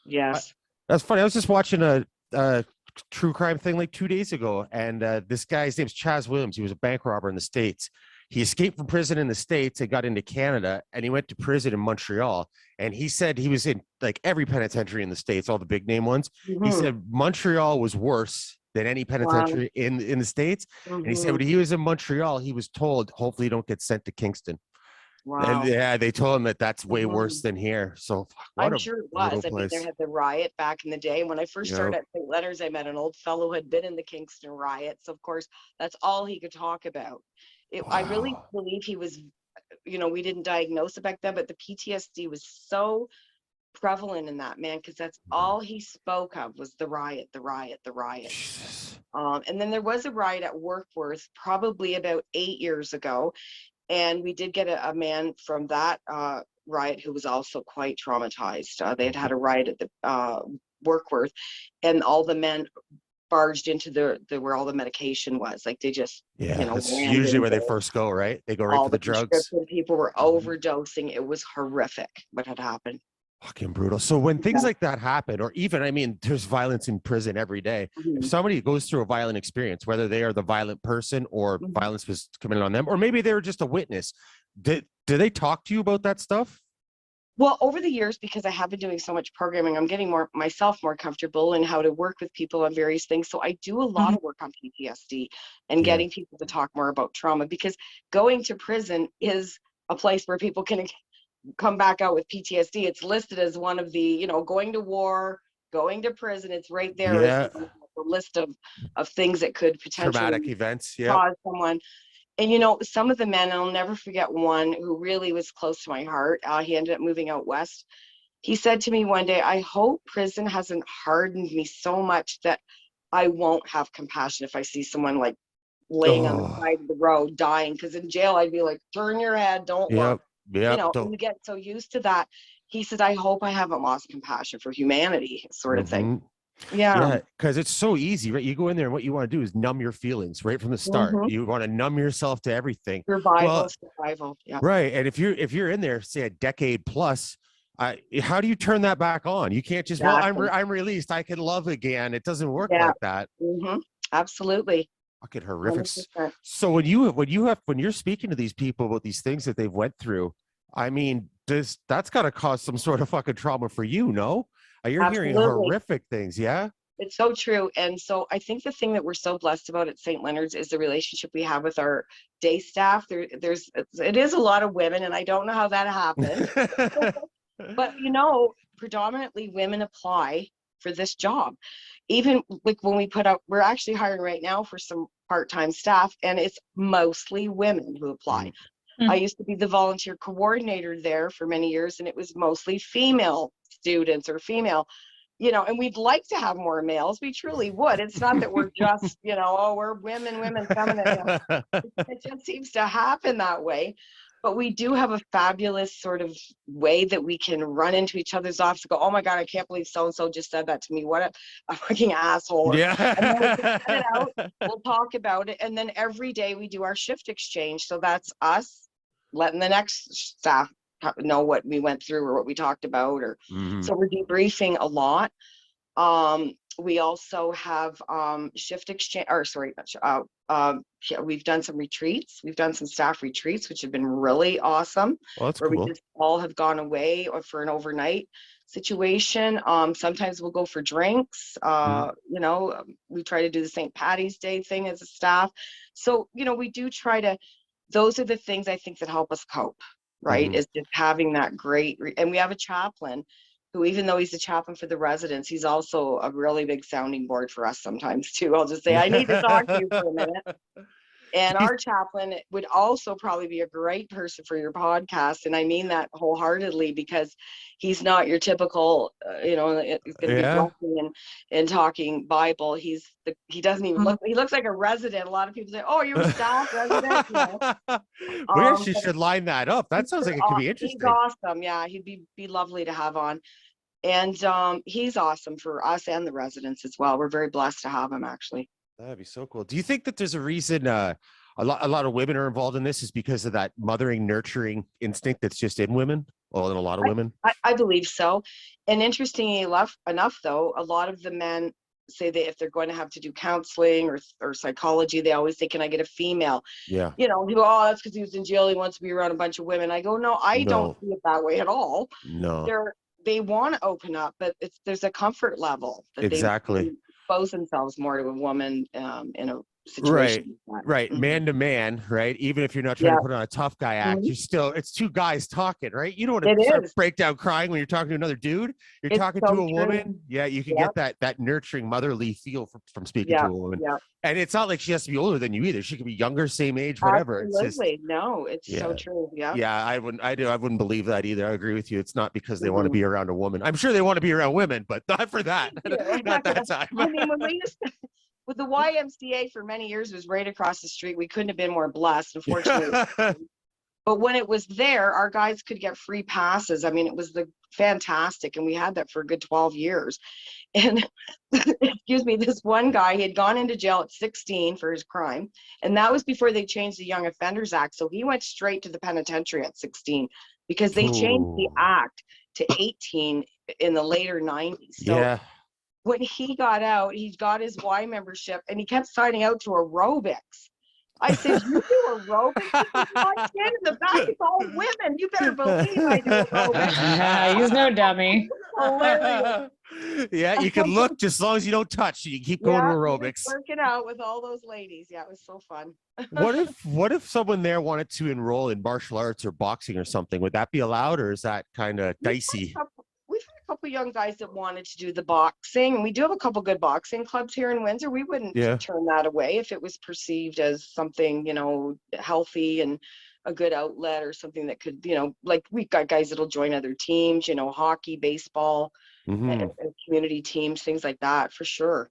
Yes. That's funny. I was just watching a true crime thing like 2 days ago, and this guy's name's Chaz Williams. He was a bank robber in the States. He escaped from prison in the States and got into Canada, and he went to prison in Montreal. And he said he was in like every penitentiary in the States, all the big name ones. He said Montreal was worse than any penitentiary in the States. And he said when he was in Montreal, he was told, hopefully you don't get sent to Kingston. And they told him that that's way worse than here. So I'm sure it was. I mean, there had the riot back in the day. When I first started at St. Leonard's, I met an old fellow who had been in the Kingston riots. Of course, that's all he could talk about. I really believe he was, we didn't diagnose it back then, but the PTSD was so prevalent in that man, because that's all he spoke of was the riot. And then there was a riot at Warkworth probably about 8 years ago. And we did get a man from that riot who was also quite traumatized. They had a riot at the Warkworth, and all the men barged into the where all the medication was. Like, they just that's usually where they first go, right? They go right for the drugs. People were overdosing. It was horrific what had happened. Fucking brutal. So when things like that happen, or even, I mean, there's violence in prison every day. If somebody goes through a violent experience, whether they are the violent person or violence was committed on them, or maybe they were just a witness, do they talk to you about that stuff? Well, over the years, because I have been doing so much programming, I'm getting myself more comfortable in how to work with people on various things. So I do a lot of work on PTSD and getting people to talk more about trauma, because going to prison is a place where people can come back out with PTSD. It's listed as one of the, going to war, going to prison. It's right there. As the list of things that could potentially traumatic events cause someone. And some of the men, I'll never forget one who really was close to my heart. He ended up moving out west. He said to me one day, I hope prison hasn't hardened me so much that I won't have compassion if I see someone like laying on the side of the road dying, because in jail I'd be like, turn your head, don't look. Yeah, And you get so used to that. He said, I hope I haven't lost compassion for humanity, sort of thing. Yeah, because it's so easy, right? You go in there and what you want to do is numb your feelings right from the start. You want to numb yourself to everything. Survival. Yeah. Right. And if you're in there, say a decade plus, how do you turn that back on? You can't just, well, I'm released, I can love again. It doesn't work like that. Absolutely. Fucking horrific. 100%. So when you're speaking to these people about these things that they've went through, I mean, that's got to cause some sort of fucking trauma for you, no? You're hearing horrific things, yeah? It's so true. And so I think the thing that we're so blessed about at St. Leonard's is the relationship we have with our day staff. It is a lot of women, and I don't know how that happened. But, predominantly women apply for this job. Even like when we put out, we're actually hiring right now for some part-time staff, and it's mostly women who apply. I used to be the volunteer coordinator there for many years, and it was mostly female students or female, and we'd like to have more males. We truly would. It's not that we're just, we're women, feminine. It just seems to happen that way. But we do have a fabulous sort of way that we can run into each other's office and go, oh my God, I can't believe so-and-so just said that to me. What a fucking asshole. Yeah. And then we'll cut it out. We'll talk about it. And then every day we do our shift exchange. So that's us letting the next staff know what we went through or what we talked about. So we're debriefing a lot. We also have shift exchange, we've done some retreats. We've done some staff retreats, which have been really awesome. Well, that's where cool. we just all have gone away for an overnight situation. Sometimes we'll go for drinks. We try to do the St. Patty's Day thing as a staff. So, we do try to, those are the things I think that help us cope, right? Is just having that great, and we have a chaplain who, even though he's a chaplain for the residents, he's also a really big sounding board for us sometimes too. I'll just say, I need to talk to you for a minute. And our chaplain would also probably be a great person for your podcast. And I mean that wholeheartedly, because he's not your typical, he's going to be blessing and talking Bible. He doesn't even look, he looks like a resident. A lot of people say, oh, you're a staff resident. We actually should line that up. That sounds like it could be interesting. He's awesome. Yeah, he'd be lovely to have on. And he's awesome for us and the residents as well. We're very blessed to have him, actually. That'd be so cool. Do you think that there's a reason a lot of women are involved in this is because of that mothering, nurturing instinct that's just in women? Well, in a lot of women? I believe so. And interestingly enough, though, a lot of the men say that if they're going to have to do counseling or psychology, they always say, can I get a female? Yeah. He go, oh, that's because he was in jail. He wants to be around a bunch of women. I go, no, I don't see it that way at all. No. They want to open up, but there's a comfort level that they expose themselves more to a woman in a situation. Right. Man to man, right? Even if you're not trying to put on a tough guy act, you're still, it's two guys talking, right? You don't want to start break down crying when you're talking to another dude. You're talking to a woman. Yeah, you can get that nurturing motherly feel from speaking to a woman. Yeah. And it's not like she has to be older than you either. She could be younger, same age, whatever. Absolutely. It's so true. Yeah. Yeah, I wouldn't believe that either. I agree with you. It's not because they want to be around a woman. I'm sure they want to be around women, but not for that. Not that time. I mean, when we used to, with the YMCA for many years was right across the street. We couldn't have been more blessed, unfortunately. But when it was there, our guys could get free passes. I mean, it was fantastic. And we had that for a good 12 years. And excuse me, this one guy, he had gone into jail at 16 for his crime. And that was before they changed the Young Offenders Act. So he went straight to the penitentiary at 16 because they changed the act to 18 in the later 90s. So when he got out, he got his Y membership and he kept signing out to aerobics. I said, you do aerobics? I stand in the back, it's all women. You better believe I do aerobics. Yeah, he's no dummy. Hilarious. Yeah, you can look just as long as you don't touch. You keep going to aerobics. Working out with all those ladies. Yeah, it was so fun. What if someone there wanted to enroll in martial arts or boxing or something? Would that be allowed, or is that kind of dicey? We've had a couple young guys that wanted to do the boxing, and we do have a couple good boxing clubs here in Windsor. We wouldn't turn that away if it was perceived as something, healthy and a good outlet or something that could, like we've got guys that'll join other teams, hockey, baseball, and community teams, things like that, for sure.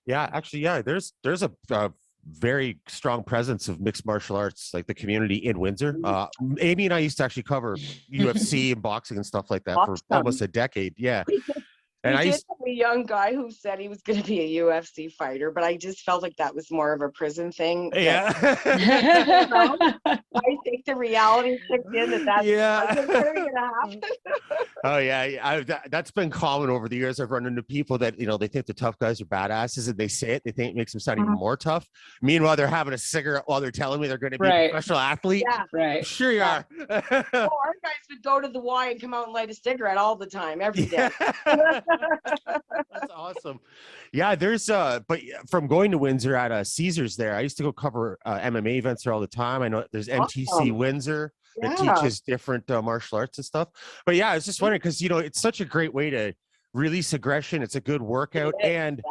Yeah, actually, yeah. There's a very strong presence of mixed martial arts, like the community in Windsor. Amy and I used to actually cover UFC and boxing and stuff like that for almost a decade. Yeah, and We I did used, have a young guy who said he was going to be a UFC fighter, but I just felt like that was more of a prison thing. yeah, I think the reality kicked in that yeah. wasn't really going to happen. Oh yeah, that's been common over the years. I've run into people that they think the tough guys are badasses, and they say it. They think it makes them sound even more tough. Meanwhile, they're having a cigarette while they're telling me they're going to be a professional athlete. Yeah, right. Sure you are. Well, our guys would go to the Y and come out and light a cigarette all the time, every day. That's awesome. Yeah, there's but from going to Windsor at Caesars there, I used to go cover MMA events there all the time. I know there's MTC Windsor that teaches different martial arts and stuff. But yeah, I was just wondering because it's such a great way to release aggression. It's a good workout, and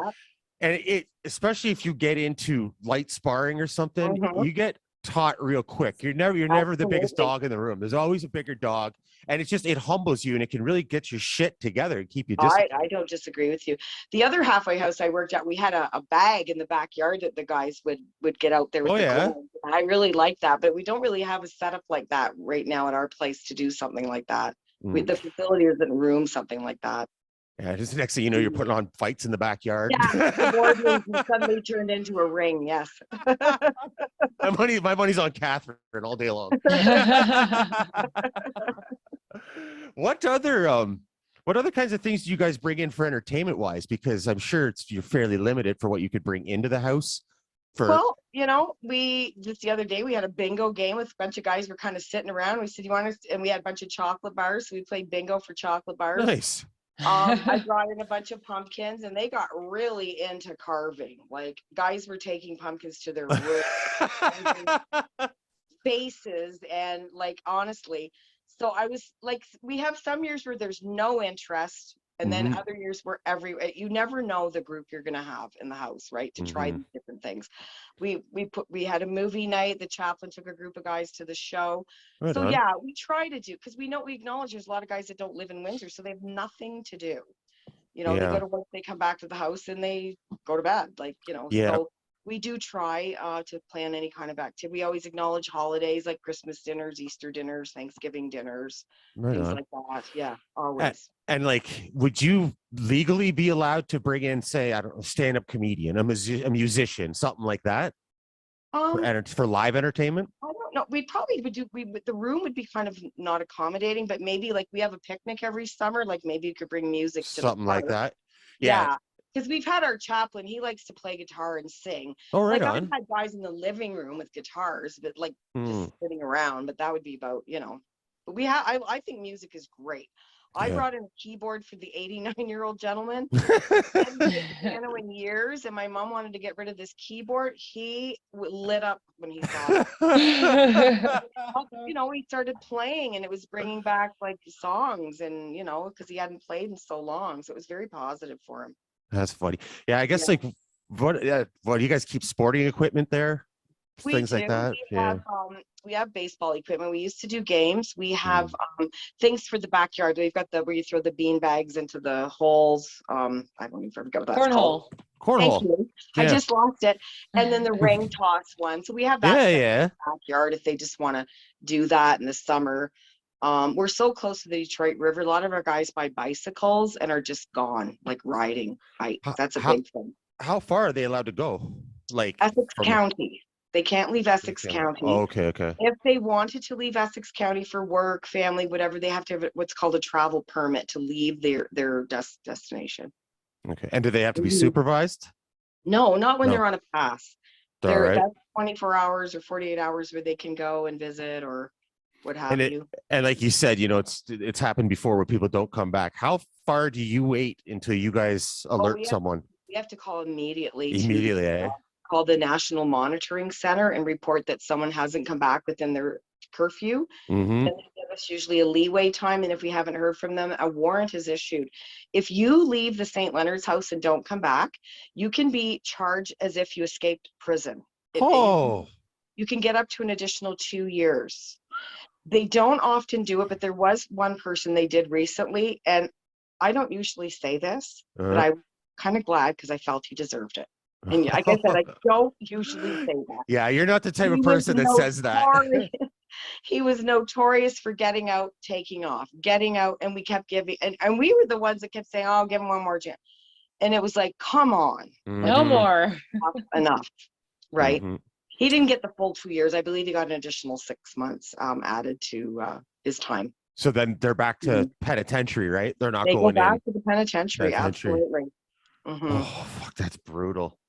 it, especially if you get into light sparring or something, you get taught real quick. You're never the biggest dog in the room. There's always a bigger dog, and it humbles you, and it can really get your shit together and keep you disciplined. I don't disagree with you. The other halfway house I worked at, we had a bag in the backyard that the guys would get out there with gold. I really like that, but we don't really have a setup like that right now at our place to do something like that. The facility doesn't room something like that. Yeah, just next thing you know, you're putting on fights in the backyard. Yeah, the boardroom suddenly turned into a ring. Yes. my money's on Catherine all day long. What other kinds of things do you guys bring in for entertainment wise? Because I'm sure you're fairly limited for what you could bring into the house. Well, just the other day we had a bingo game with a bunch of guys. Were kind of sitting around. We said, "You want us?" And we had a bunch of chocolate bars, so we played bingo for chocolate bars. Nice. I brought in a bunch of pumpkins, and they got really into carving. Like, guys were taking pumpkins to their faces, and like, honestly. So I was like, we have some years where there's no interest, and then other years where you never know the group you're gonna have in the house, right? To try different things. We had a movie night. The chaplain took a group of guys to the show. So yeah, we try to do, because we acknowledge there's a lot of guys that don't live in Windsor, so they have nothing to do. They go to work, they come back to the house, and they go to bed. Like, so we do try to plan any kind of activity. We always acknowledge holidays like Christmas dinners, Easter dinners, Thanksgiving dinners, things like that. Yeah, always. And like, would you legally be allowed to bring in, say, I don't know, stand-up comedian, a musician, something like that, for live entertainment? I don't know. We probably would do. The room would be kind of not accommodating, but maybe like we have a picnic every summer. Like maybe you could bring music to something like that. Yeah. Because we've had our chaplain, he likes to play guitar and sing. Oh, right on. I've had guys in the living room with guitars, but like just sitting around. But that would be about, But we have. I think music is great. I brought in a keyboard for the 89-year-old gentleman. He hadn't played piano in years, and my mom wanted to get rid of this keyboard. He lit up when he saw it. He started playing, and it was bringing back like songs, and because he hadn't played in so long, so it was very positive for him. That's funny. Yeah, I guess like what do you guys keep sporting equipment there? Things like that. We have baseball equipment. We used to do games. We have things for the backyard. We've got where you throw the bean bags into the holes. I don't even forget what that's called. Cornhole. Thank you. Yeah. I just lost it. And then the ring toss one. So we have that in the backyard if they just want to do that in the summer. We're so close to the Detroit River. A lot of our guys buy bicycles and are just gone, like riding bikes. That's a big thing. How far are they allowed to go? Like Essex County. They can't leave Essex County. Oh, okay. If they wanted to leave Essex County for work, family, whatever, they have to have what's called a travel permit to leave their destination. Okay. And do they have to be supervised? No, not when they're on a pass. That's 24 hours or 48 hours where they can go and visit or what have you. And like you said, it's happened before where people don't come back. How far do you wait until you guys alert someone? We have to call immediately. Call the National Monitoring Center and report that someone hasn't come back within their curfew. And they give us usually a leeway time, and if we haven't heard from them, a warrant is issued. If you leave the St. Leonard's house and don't come back, you can be charged as if you escaped prison. You can get up to an additional 2 years. They don't often do it, but there was one person they did recently, and I don't usually say this, but I'm kind of glad because I felt he deserved it. And like I said, I don't usually say that. Yeah, you're not the type He of was person that says that. He was notorious for getting out, taking off, getting out, and we kept giving, and we were the ones that kept saying, "Oh, I'll give him one more chance." And it was like, come on, No more. enough, right? Mhm. He didn't get the full 2 years. I believe he got an additional 6 months added to his time. So then they're back to penitentiary, right? They're not They go going back in. to the penitentiary, absolutely. Oh, fuck, that's brutal.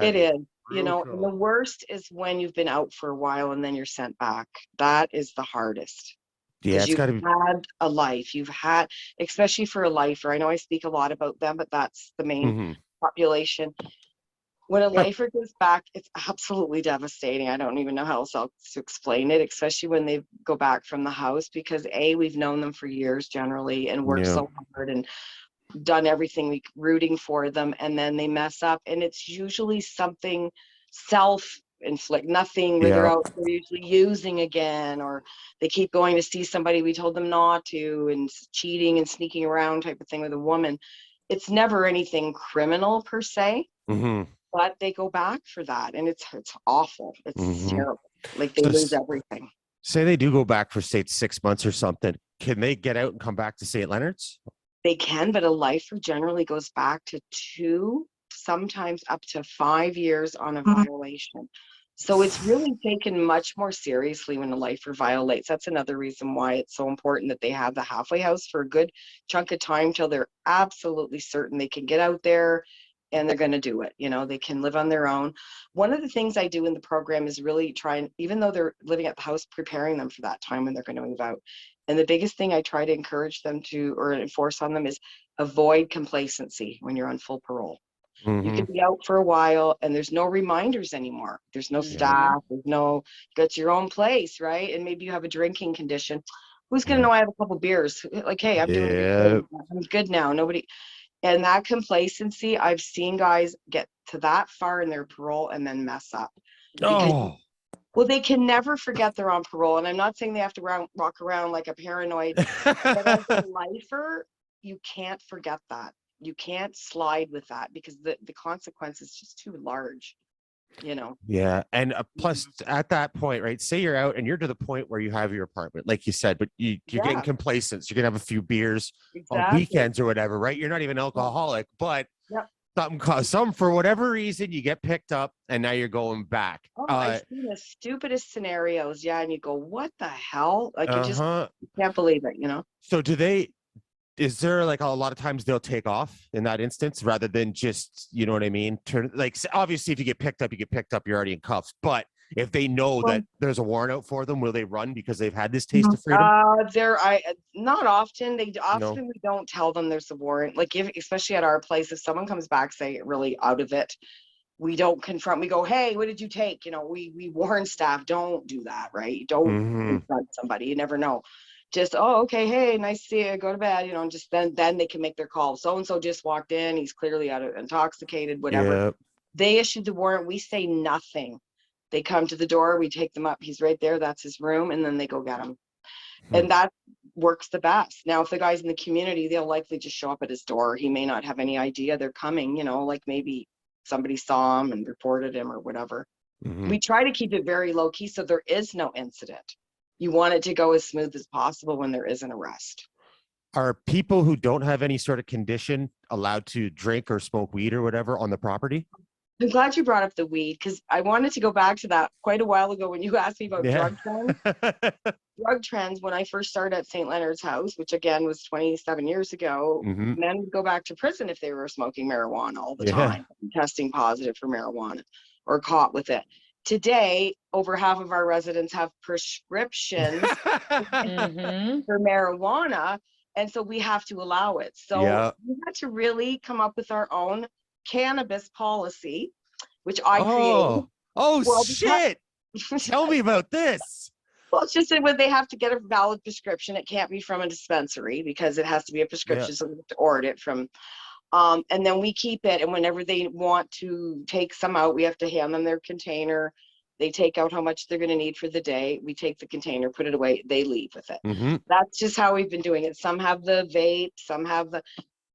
It is, you know, and the worst is when you've been out for a while and then you're sent back. That is the hardest. Yeah, Because it's you've got to be. had a life, you've had, especially for a lifer. I know I speak a lot about them, but that's the main Mhm. population. When a Yeah. lifer goes back, it's absolutely devastating. I don't even know how else to explain it, especially when they go back from the house, because we've known them for years generally and worked so hard and done everything we rooting for them, and then they mess up, and it's usually something self-inflict, nothing where they're out, they're usually using again, or they keep going to see somebody we told them not to, and cheating and sneaking around type of thing with a woman. It's never anything criminal per se, but they go back for that, and it's awful. It's terrible. Like they lose everything. Say they do go back for, say, 6 months or something. Can they get out and come back to St. Leonard's? They can, but a lifer generally goes back to 2, sometimes up to 5 years on a violation. So it's really taken much more seriously when a lifer violates. That's another reason why it's so important that they have the halfway house for a good chunk of time till they're absolutely certain they can get out there and they're going to do it. You know, they can live on their own. One of the things I do in the program is really try and, even though they're living at the house, preparing them for that time when they're going to move out. And the biggest thing I try to encourage them to, or enforce on them, is avoid complacency when you're on full parole. You can be out for a while and there's no reminders anymore. There's no staff, there's no, you got your own place, right? And maybe you have a drinking condition. Who's going to know I have a couple beers? Like, hey, I'm doing good. I'm good now. Nobody. And that complacency, I've seen guys get to that far in their parole and then mess up. Because well, they can never forget they're on parole. And I'm not saying they have to walk around like a paranoid, but as a lifer, you can't forget that. You can't slide with that because the consequence is just too large, you know? Yeah. And plus at that point, right, say you're out and you're to the point where you have your apartment, like you said, but you're getting complacent. So you're going to have a few beers on weekends or whatever, right? You're not even alcoholic, but something for whatever reason, you get picked up and now you're going back. I've seen the stupidest scenarios. Yeah. And you go, what the hell? Like you just can't believe it, you know? So is there like a lot of times they'll take off in that instance rather than just, you know what I mean? Like, obviously if you get picked up, you're already in cuffs, but if they know that there's a warrant out for them, will they run because they've had this taste of freedom? Not often. We don't tell them there's a warrant. Like especially at our place, if someone comes back, say really out of it, we don't confront. We go, hey, what did you take? You know, we warn staff, don't do that, right? Don't confront somebody. You never know. Just, oh, okay, hey, nice to see you, go to bed, you know, and just then they can make their call. So-and-so just walked in, he's clearly intoxicated, whatever. They issued the warrant, we say nothing. They come to the door, we take them up, he's right there, that's his room, and then they go get him. And that works the best. Now, if the guy's in the community, they'll likely just show up at his door. He may not have any idea they're coming, you know, like maybe somebody saw him and reported him or whatever. We try to keep it very low key so there is no incident. You want it to go as smooth as possible when there is an arrest. Are people who don't have any sort of condition allowed to drink or smoke weed or whatever on the property? I'm glad you brought up the weed because I wanted to go back to that quite a while ago when you asked me about drug trends. Drug trends, when I first started at St. Leonard's house, which again was 27 years ago, men would go back to prison if they were smoking marijuana all the time, testing positive for marijuana or caught with it. Today, over half of our residents have prescriptions for marijuana, and so we have to allow it. So we had to really come up with our own cannabis policy, which I created. Shit! Tell me about this. Well, it's just that when they have to get a valid prescription, it can't be from a dispensary because it has to be a prescription, so we have to order it from. And then we keep it, and whenever they want to take some out, we have to hand them their container. They take out how much they're going to need for the day. We take the container, put it away, they leave with it. That's just how we've been doing it. Some have the vape, some have the,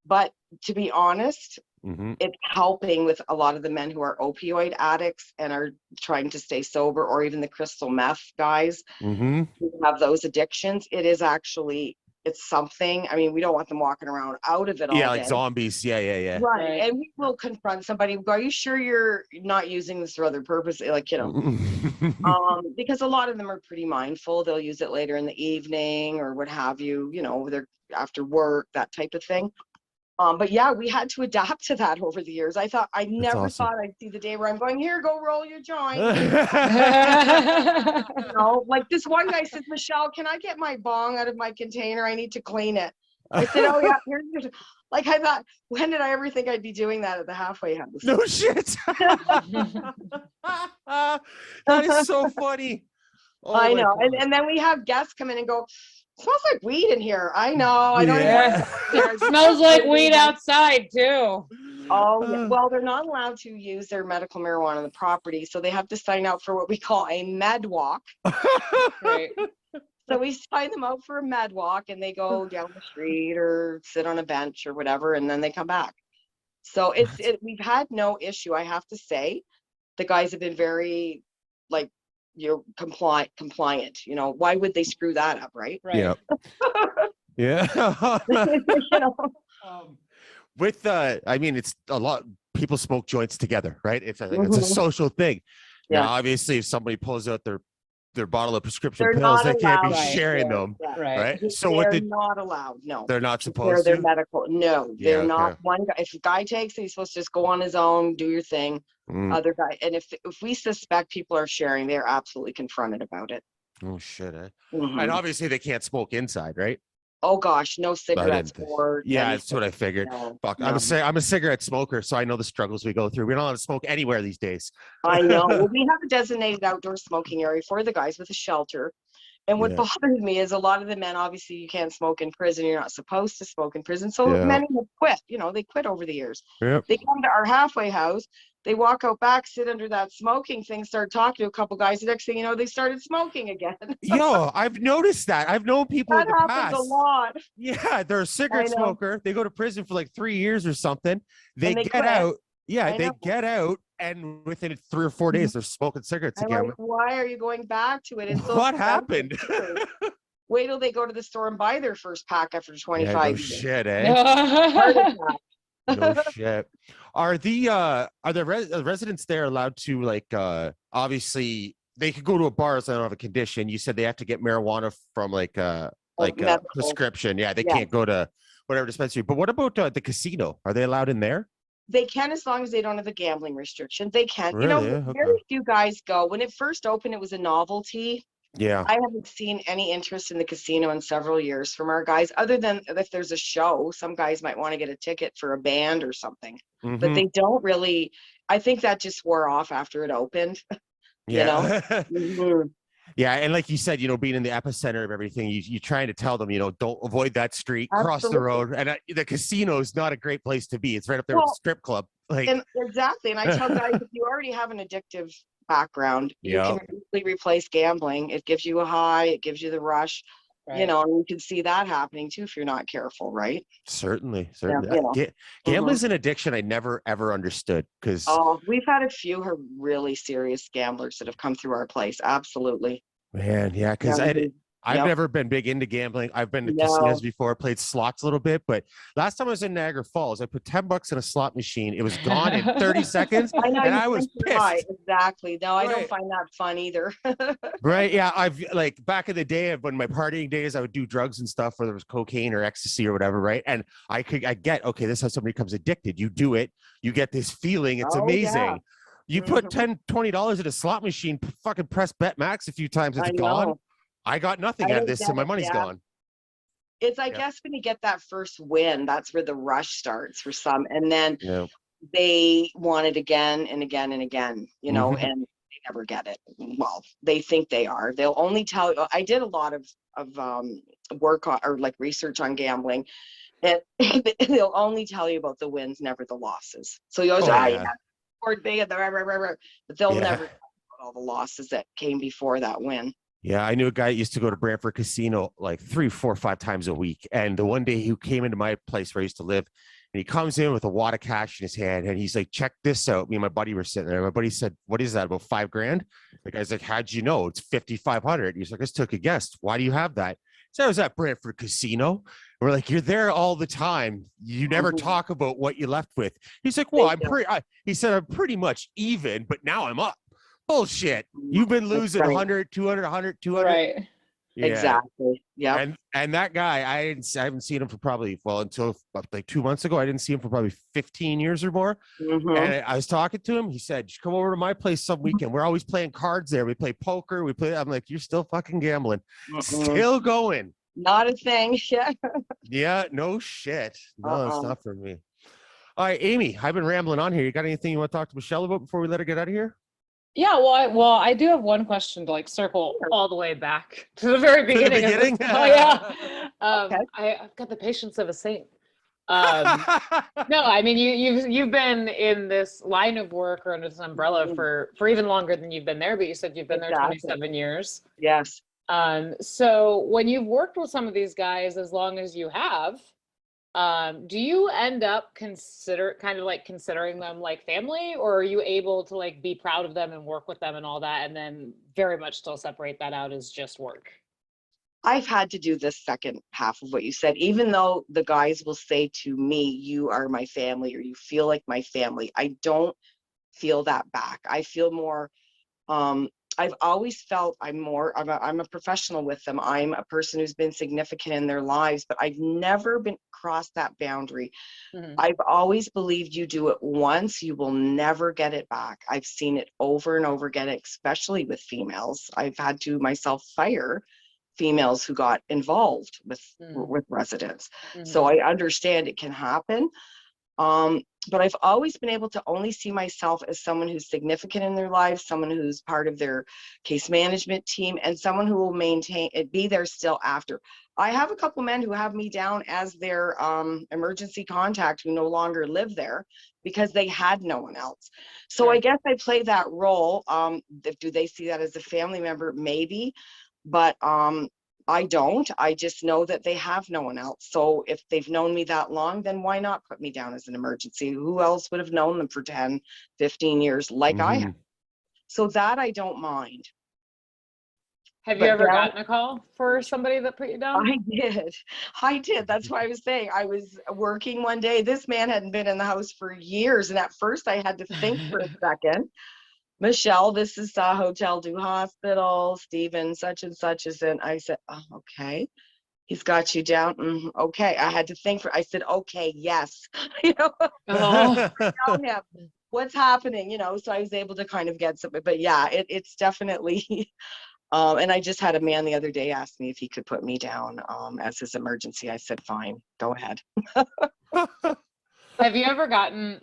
but to be honest, it's helping with a lot of the men who are opioid addicts and are trying to stay sober, or even the crystal meth guys who have those addictions. It is actually, it's something. I mean, we don't want them walking around out of it all day. Like zombies. Yeah. Right. And we will confront somebody. Go, are you sure you're not using this for other purposes? Like, you know, because a lot of them are pretty mindful. They'll use it later in the evening or what have you, you know, they're after work, that type of thing. But yeah, we had to adapt to that over the years. I never thought I'd see the day where I'm going, here, go roll your joint. You know, like this one guy says, Michelle, can I get my bong out of my container? I need to clean it. I said, oh yeah, here's your, like I thought, when did I ever think I'd be doing that at the halfway house? No shit. That is so funny. Oh, I know. And then we have guests come in and go, smells like weed in here. I know. I don't even it smells like weed outside too. Oh, yeah. Well, they're not allowed to use their medical marijuana on the property, so they have to sign out for what we call a med walk. Right. So we sign them out for a med walk, and they go down the street or sit on a bench or whatever, and then they come back. So we've had no issue, I have to say. The guys have been very, like, you're compliant. You know, why would they screw that up, right? Yeah. Yeah. You know? With I mean, it's a lot. People smoke joints together, right? It's a social thing. Yeah. Now, obviously, if somebody pulls out their bottle of prescription They're pills, they can't be allowed, sharing them, Right. So they're not allowed. No, they're not supposed they're to. medical. No, they're not. One guy, if a guy takes it, he's supposed to just go on his own, do your thing. Other guy, and if we suspect people are sharing, they're absolutely confronted about it. Oh shit! And obviously, they can't smoke inside, right? Oh gosh, no cigarettes or that's what I figured. No, Fuck, I'm a cigarette smoker, so I know the struggles we go through. We don't allowed to smoke anywhere these days. I know. Well, we have a designated outdoor smoking area for the guys with a shelter. And what bothers me is a lot of the men, obviously, you can't smoke in prison. You're not supposed to smoke in prison. So many have quit. You know, they quit over the years. They come to our halfway house. They walk out back, sit under that smoking thing, start talking to a couple guys. The next thing you know, they started smoking again. Yo, I've noticed that. I've known people that in the happens past. a lot. Yeah, they're a cigarette smoker. They go to prison for like 3 years or something. They get quit. out. Yeah, they get out, and within 3 or 4 days, they're smoking cigarettes again. Like, why are you going back to it? It's so what happened? Wait till they go to the store and buy their first pack after 25 years. Shit, eh? No shit. Are the residents there allowed to, like, obviously they could go to a bar as they don't have a condition. You said they have to get marijuana from like a prescription. Yeah, they can't go to whatever dispensary. But what about the casino? Are they allowed in there? They can, as long as they don't have a gambling restriction. They can. Really? You know, very few guys go. When it first opened, it was a novelty. Yeah. I haven't seen any interest in the casino in several years from our guys, other than if there's a show. Some guys might want to get a ticket for a band or something, but they don't really. I think that just wore off after it opened. You know? Yeah, and like you said, you know, being in the epicenter of everything, you're trying to tell them, you know, don't avoid that street, cross the road, and the casino is not a great place to be. It's right up there with the strip club. Like, exactly, and I tell guys, if you already have an addictive background, you can easily replace gambling. It gives you a high, it gives you the rush. You know, and you can see that happening too if you're not careful, right? Certainly. Yeah, Gambling is an addiction I never ever understood, because we've had a few really serious gamblers that have come through our place. Absolutely. Man, yeah, because I've never been big into gambling. I've been to casinos before, played slots a little bit, but last time I was in Niagara Falls, I put $10 in a slot machine. It was gone in 30 seconds, and I was pissed. Exactly. No, I don't find that fun either. Right? Yeah, I've, like, back in the day, when my partying days, I would do drugs and stuff, whether it was cocaine or ecstasy or whatever, right? And I get, okay, this is how somebody becomes addicted. You do it, you get this feeling. It's amazing. Yeah. You put $10, $20 in a slot machine, fucking press bet max a few times, it's gone. I got nothing out of this, so my money's gone. It's, I guess, when you get that first win, that's where the rush starts for some. And then they want it again and again and again, you know, and they never get it. Well, they think they are. They'll only tell you. I did a lot of work on, or like research on gambling, and they'll only tell you about the wins, never the losses. So you always scored big at the but they'll never talk about all the losses that came before that win. Yeah, I knew a guy that used to go to Brantford Casino like 3, 4, 5 times a week. And the one day he came into my place where I used to live, And he comes in with a wad of cash in his hand, and he's like, check this out. Me and my buddy were sitting there. My buddy said, what is that, about $5,000? The guy's like, how'd you know? It's 5,500. He's like, I just took a guess. Why do you have that? So I was at Brantford Casino. We're like, you're there all the time. You never talk about what you left with. He's like, well, he said, I'm pretty much even, but now I'm up. Bullshit. You've been losing 100, 200, 100, 200. Right. Yeah. Exactly. Yeah. And that guy, I haven't seen him for probably, until like 2 months ago. I didn't see him for probably 15 years or more. And I was talking to him. He said, come over to my place some weekend. We're always playing cards there. We play poker. I'm like, you're still fucking gambling. Still going. Not a thing. Yeah. Yeah, no shit. No, it's not for me. All right, Amy, I've been rambling on here. You got anything you want to talk to Michelle about before we let her get out of here? Yeah, well, I do have one question to like circle all the way back to the very beginning. Oh yeah, I've got the patience of a saint. No, I mean you've been in this line of work or under this umbrella for even longer than you've been there, but you said you've been there 27 years. Yes. So when you've worked with some of these guys as long as you have, do you end up considering them like family, or are you able to like be proud of them and work with them and all that, and then very much still separate that out as just work? I've had to do the second half of what you said, even though the guys will say to me, you are my family, or you feel like my family. I don't feel that back. I feel more, I've always felt I'm a professional with them. I'm a person who's been significant in their lives, but I've never been crossed that boundary. I've always believed you do it once, you will never get it back. I've seen it over and over again, especially with females. I've had to myself fire females who got involved with residents. So I understand it can happen. But I've always been able to only see myself as someone who's significant in their lives, someone who's part of their case management team, and someone who will be there still after. I have a couple men who have me down as their emergency contact who no longer live there because they had no one else. So I guess I play that role. Do they see that as a family member? Maybe, but I don't. I just know that they have no one else. So if they've known me that long, then why not put me down as an emergency? Who else would have known them for 10, 15 years like I have? So that I don't mind. Have you ever gotten a call for somebody that put you down? I did. That's why I was saying I was working one day. This man hadn't been in the house for years. And at first I had to think for a second. Michelle, this is Hotel du Hospital. Stephen, such and such is in. I said, oh, okay. He's got you down. Okay. I had to think I said, okay, yes. Tell him what's happening, so I was able to kind of get something. But yeah, it's definitely. And I just had a man the other day ask me if he could put me down as his emergency. I said, fine, go ahead. Have you ever gotten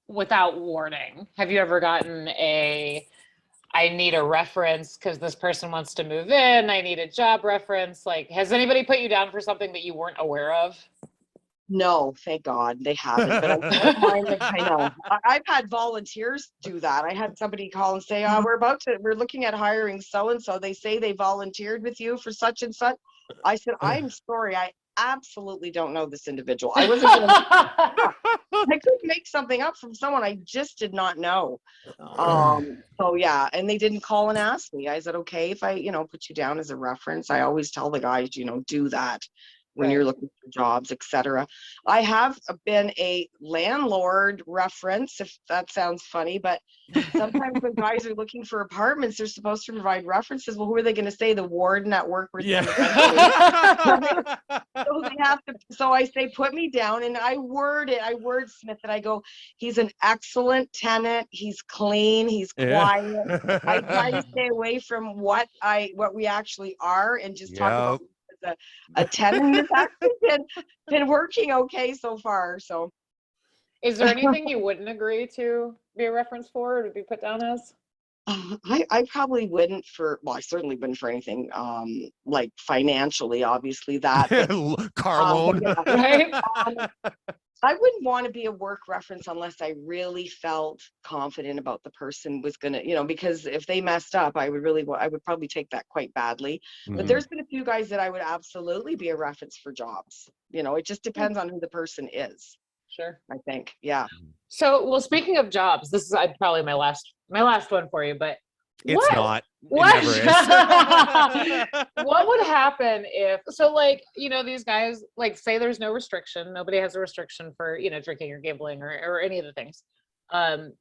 without warning, have you ever gotten I need a reference because this person wants to move in, I need a job reference? Has anybody put you down for something that you weren't aware of? No, thank God they haven't. But I know I've had volunteers do that. I had somebody call and say, we're looking at hiring so-and-so. They say they volunteered with you for such and such. I said, I'm sorry, I absolutely don't know this individual. I wasn't I could make something up from someone I just did not know. So yeah, and they didn't call and ask me. I said, okay, if I put you down as a reference. I always tell the guys, do that when you're looking for jobs, etc. I have been a landlord reference, if that sounds funny, but sometimes when guys are looking for apartments, they're supposed to provide references. Well, who are they going to say? The warden at work? So they have to. So I say, put me down, and I wordsmith it. I go, he's an excellent tenant. He's clean. He's quiet. I try to stay away from what we actually are, and just talk about a tenant that's actually been working okay so far. So is there anything you wouldn't agree to be a reference for or to be put down as? I probably wouldn't I certainly wouldn't for anything like financially, obviously that car loan. Right? I wouldn't want to be a work reference unless I really felt confident about the person was going to, because if they messed up, I would probably take that quite badly. But there's been a few guys that I would absolutely be a reference for jobs. It just depends on who the person is. Sure. I think. Yeah. So, well, speaking of jobs, this is probably my last one for you, but It's not. What? It never is. What would happen if, so like, you know, these guys, like, say there's no restriction, nobody has a restriction for, you know, drinking or gambling or any of the things. And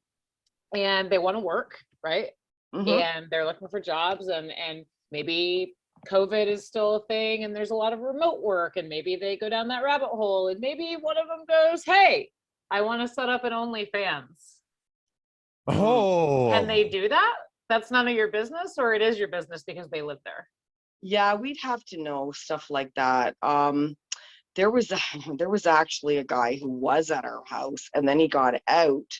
they want to work, right? And they're looking for jobs, and maybe COVID is still a thing, and there's a lot of remote work, and maybe they go down that rabbit hole, and maybe one of them goes, hey, I want to set up an OnlyFans. Oh. Can they do that? That's none of your business, or it is your business because they live there? Yeah, we'd have to know stuff like that. There was actually a guy who was at our house, and then he got out,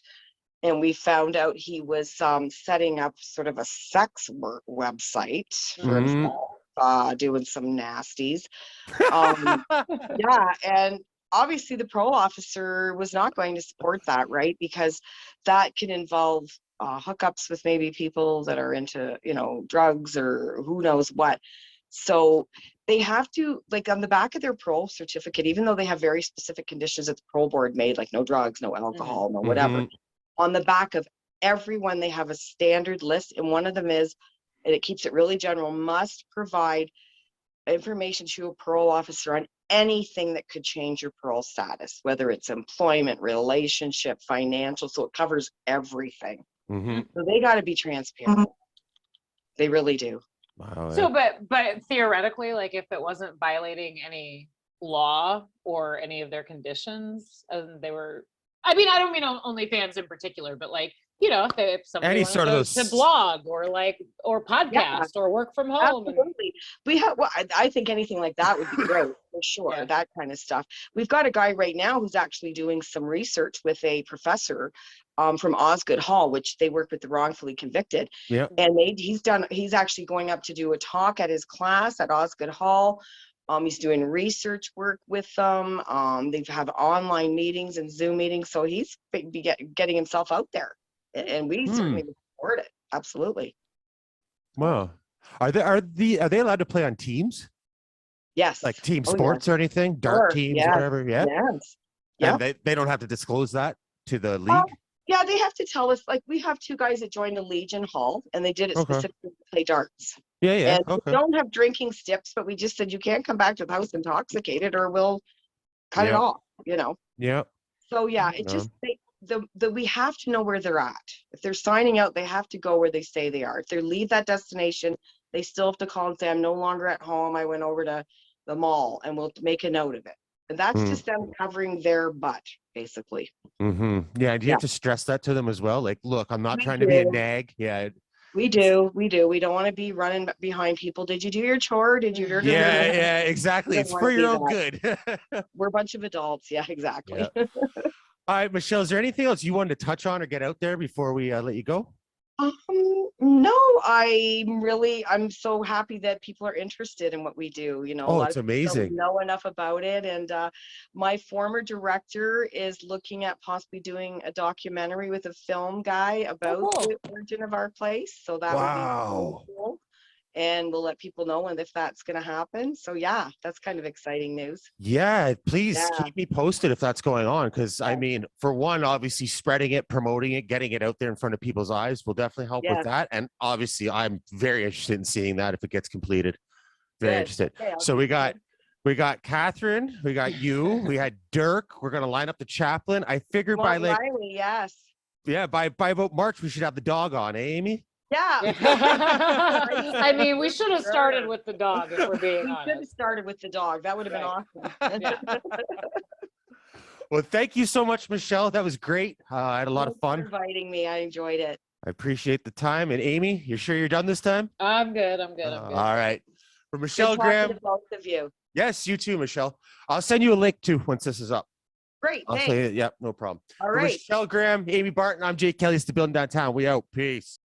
and we found out he was setting up sort of a sex work website for himself, doing some nasties. Yeah, and obviously the parole officer was not going to support that, right? Because that can involve hookups with maybe people that are into, you know, drugs or who knows what. So they have to, like, on the back of their parole certificate, even though they have very specific conditions that the parole board made, like no drugs, no alcohol, no whatever, on the back of everyone, they have a standard list. And one of them is, and it keeps it really general, must provide information to a parole officer on anything that could change your parole status, whether it's employment, relationship, financial. So it covers everything. So they got to be transparent. They really do. Wow. So, but theoretically, like, if it wasn't violating any law or any of their conditions, and they were, I mean, I don't mean OnlyFans in particular, but like, you know, if somebody Any sort of those to blog or podcast or work from home. Absolutely. We have, well, I think anything like that would be great for sure. That kind of stuff. We've got a guy right now who's actually doing some research with a professor from Osgoode Hall, which they work with the wrongfully convicted. And he's actually going up to do a talk at his class at Osgoode Hall. He's doing research work with them. They have online meetings and Zoom meetings. So he's getting himself out there. And we certainly support it. Absolutely. Wow. Are they allowed to play on teams? Yes. Like team sports or anything? Dart teams, whatever. Yeah. Yes. And they don't have to disclose that to the league? Yeah, they have to tell us. Like, we have two guys that joined the Legion Hall, and they did it specifically to play darts. Yeah. And we don't have drinking stips, but we just said you can't come back to the house intoxicated or we'll cut it off, you know? Yeah. So yeah, it just, we have to know where they're at. If they're signing out, they have to go where they say they are. If they leave that destination, they still have to call and say, I'm no longer at home. I went over to the mall, and we'll make a note of it. And that's just them covering their butt, basically. Yeah. Do you have to stress that to them as well? Like, look, I'm not trying to be a nag. Yeah. We do. We don't want to be running behind people. Did you do your chore? Did you? Yeah, exactly. It's for your own good. We're a bunch of adults. Yeah, exactly. Yeah. All right, Michelle, is there anything else you wanted to touch on or get out there before we let you go? No, I'm so happy that people are interested in what we do. You know, a lot it's of people amazing. don't know enough about it. And my former director is looking at possibly doing a documentary with a film guy about the origin of our place. So that would be really cool. And we'll let people know if that's going to happen. So yeah, that's kind of exciting news. Yeah, please keep me posted if that's going on. Because I mean, for one, obviously spreading it, promoting it, getting it out there in front of people's eyes will definitely help with that. And obviously I'm very interested in seeing that if it gets completed. Very interested. Okay, so we got Catherine, we got you, we had Dirk. We're going to line up the chaplain. I figured by like, Riley, yeah, by about March, we should have the dog on, Amy? Yeah. I mean, we should have started with the dog, if we're being honest. We should have started with the dog. That would have been awesome. Well, thank you so much, Michelle. That was great. I had a lot of fun. Thanks for inviting me. I enjoyed it. I appreciate the time. And Amy, you're sure you're done this time? I'm good. I'm good. All right. For Michelle Graham. To both of you. Yes, you too, Michelle. I'll send you a link too once this is up. Great. I'll say it. Yep, no problem. All right. For Michelle Graham, Amy Barton, I'm Jake Kelly. It's the Building Downtown. We out. Peace.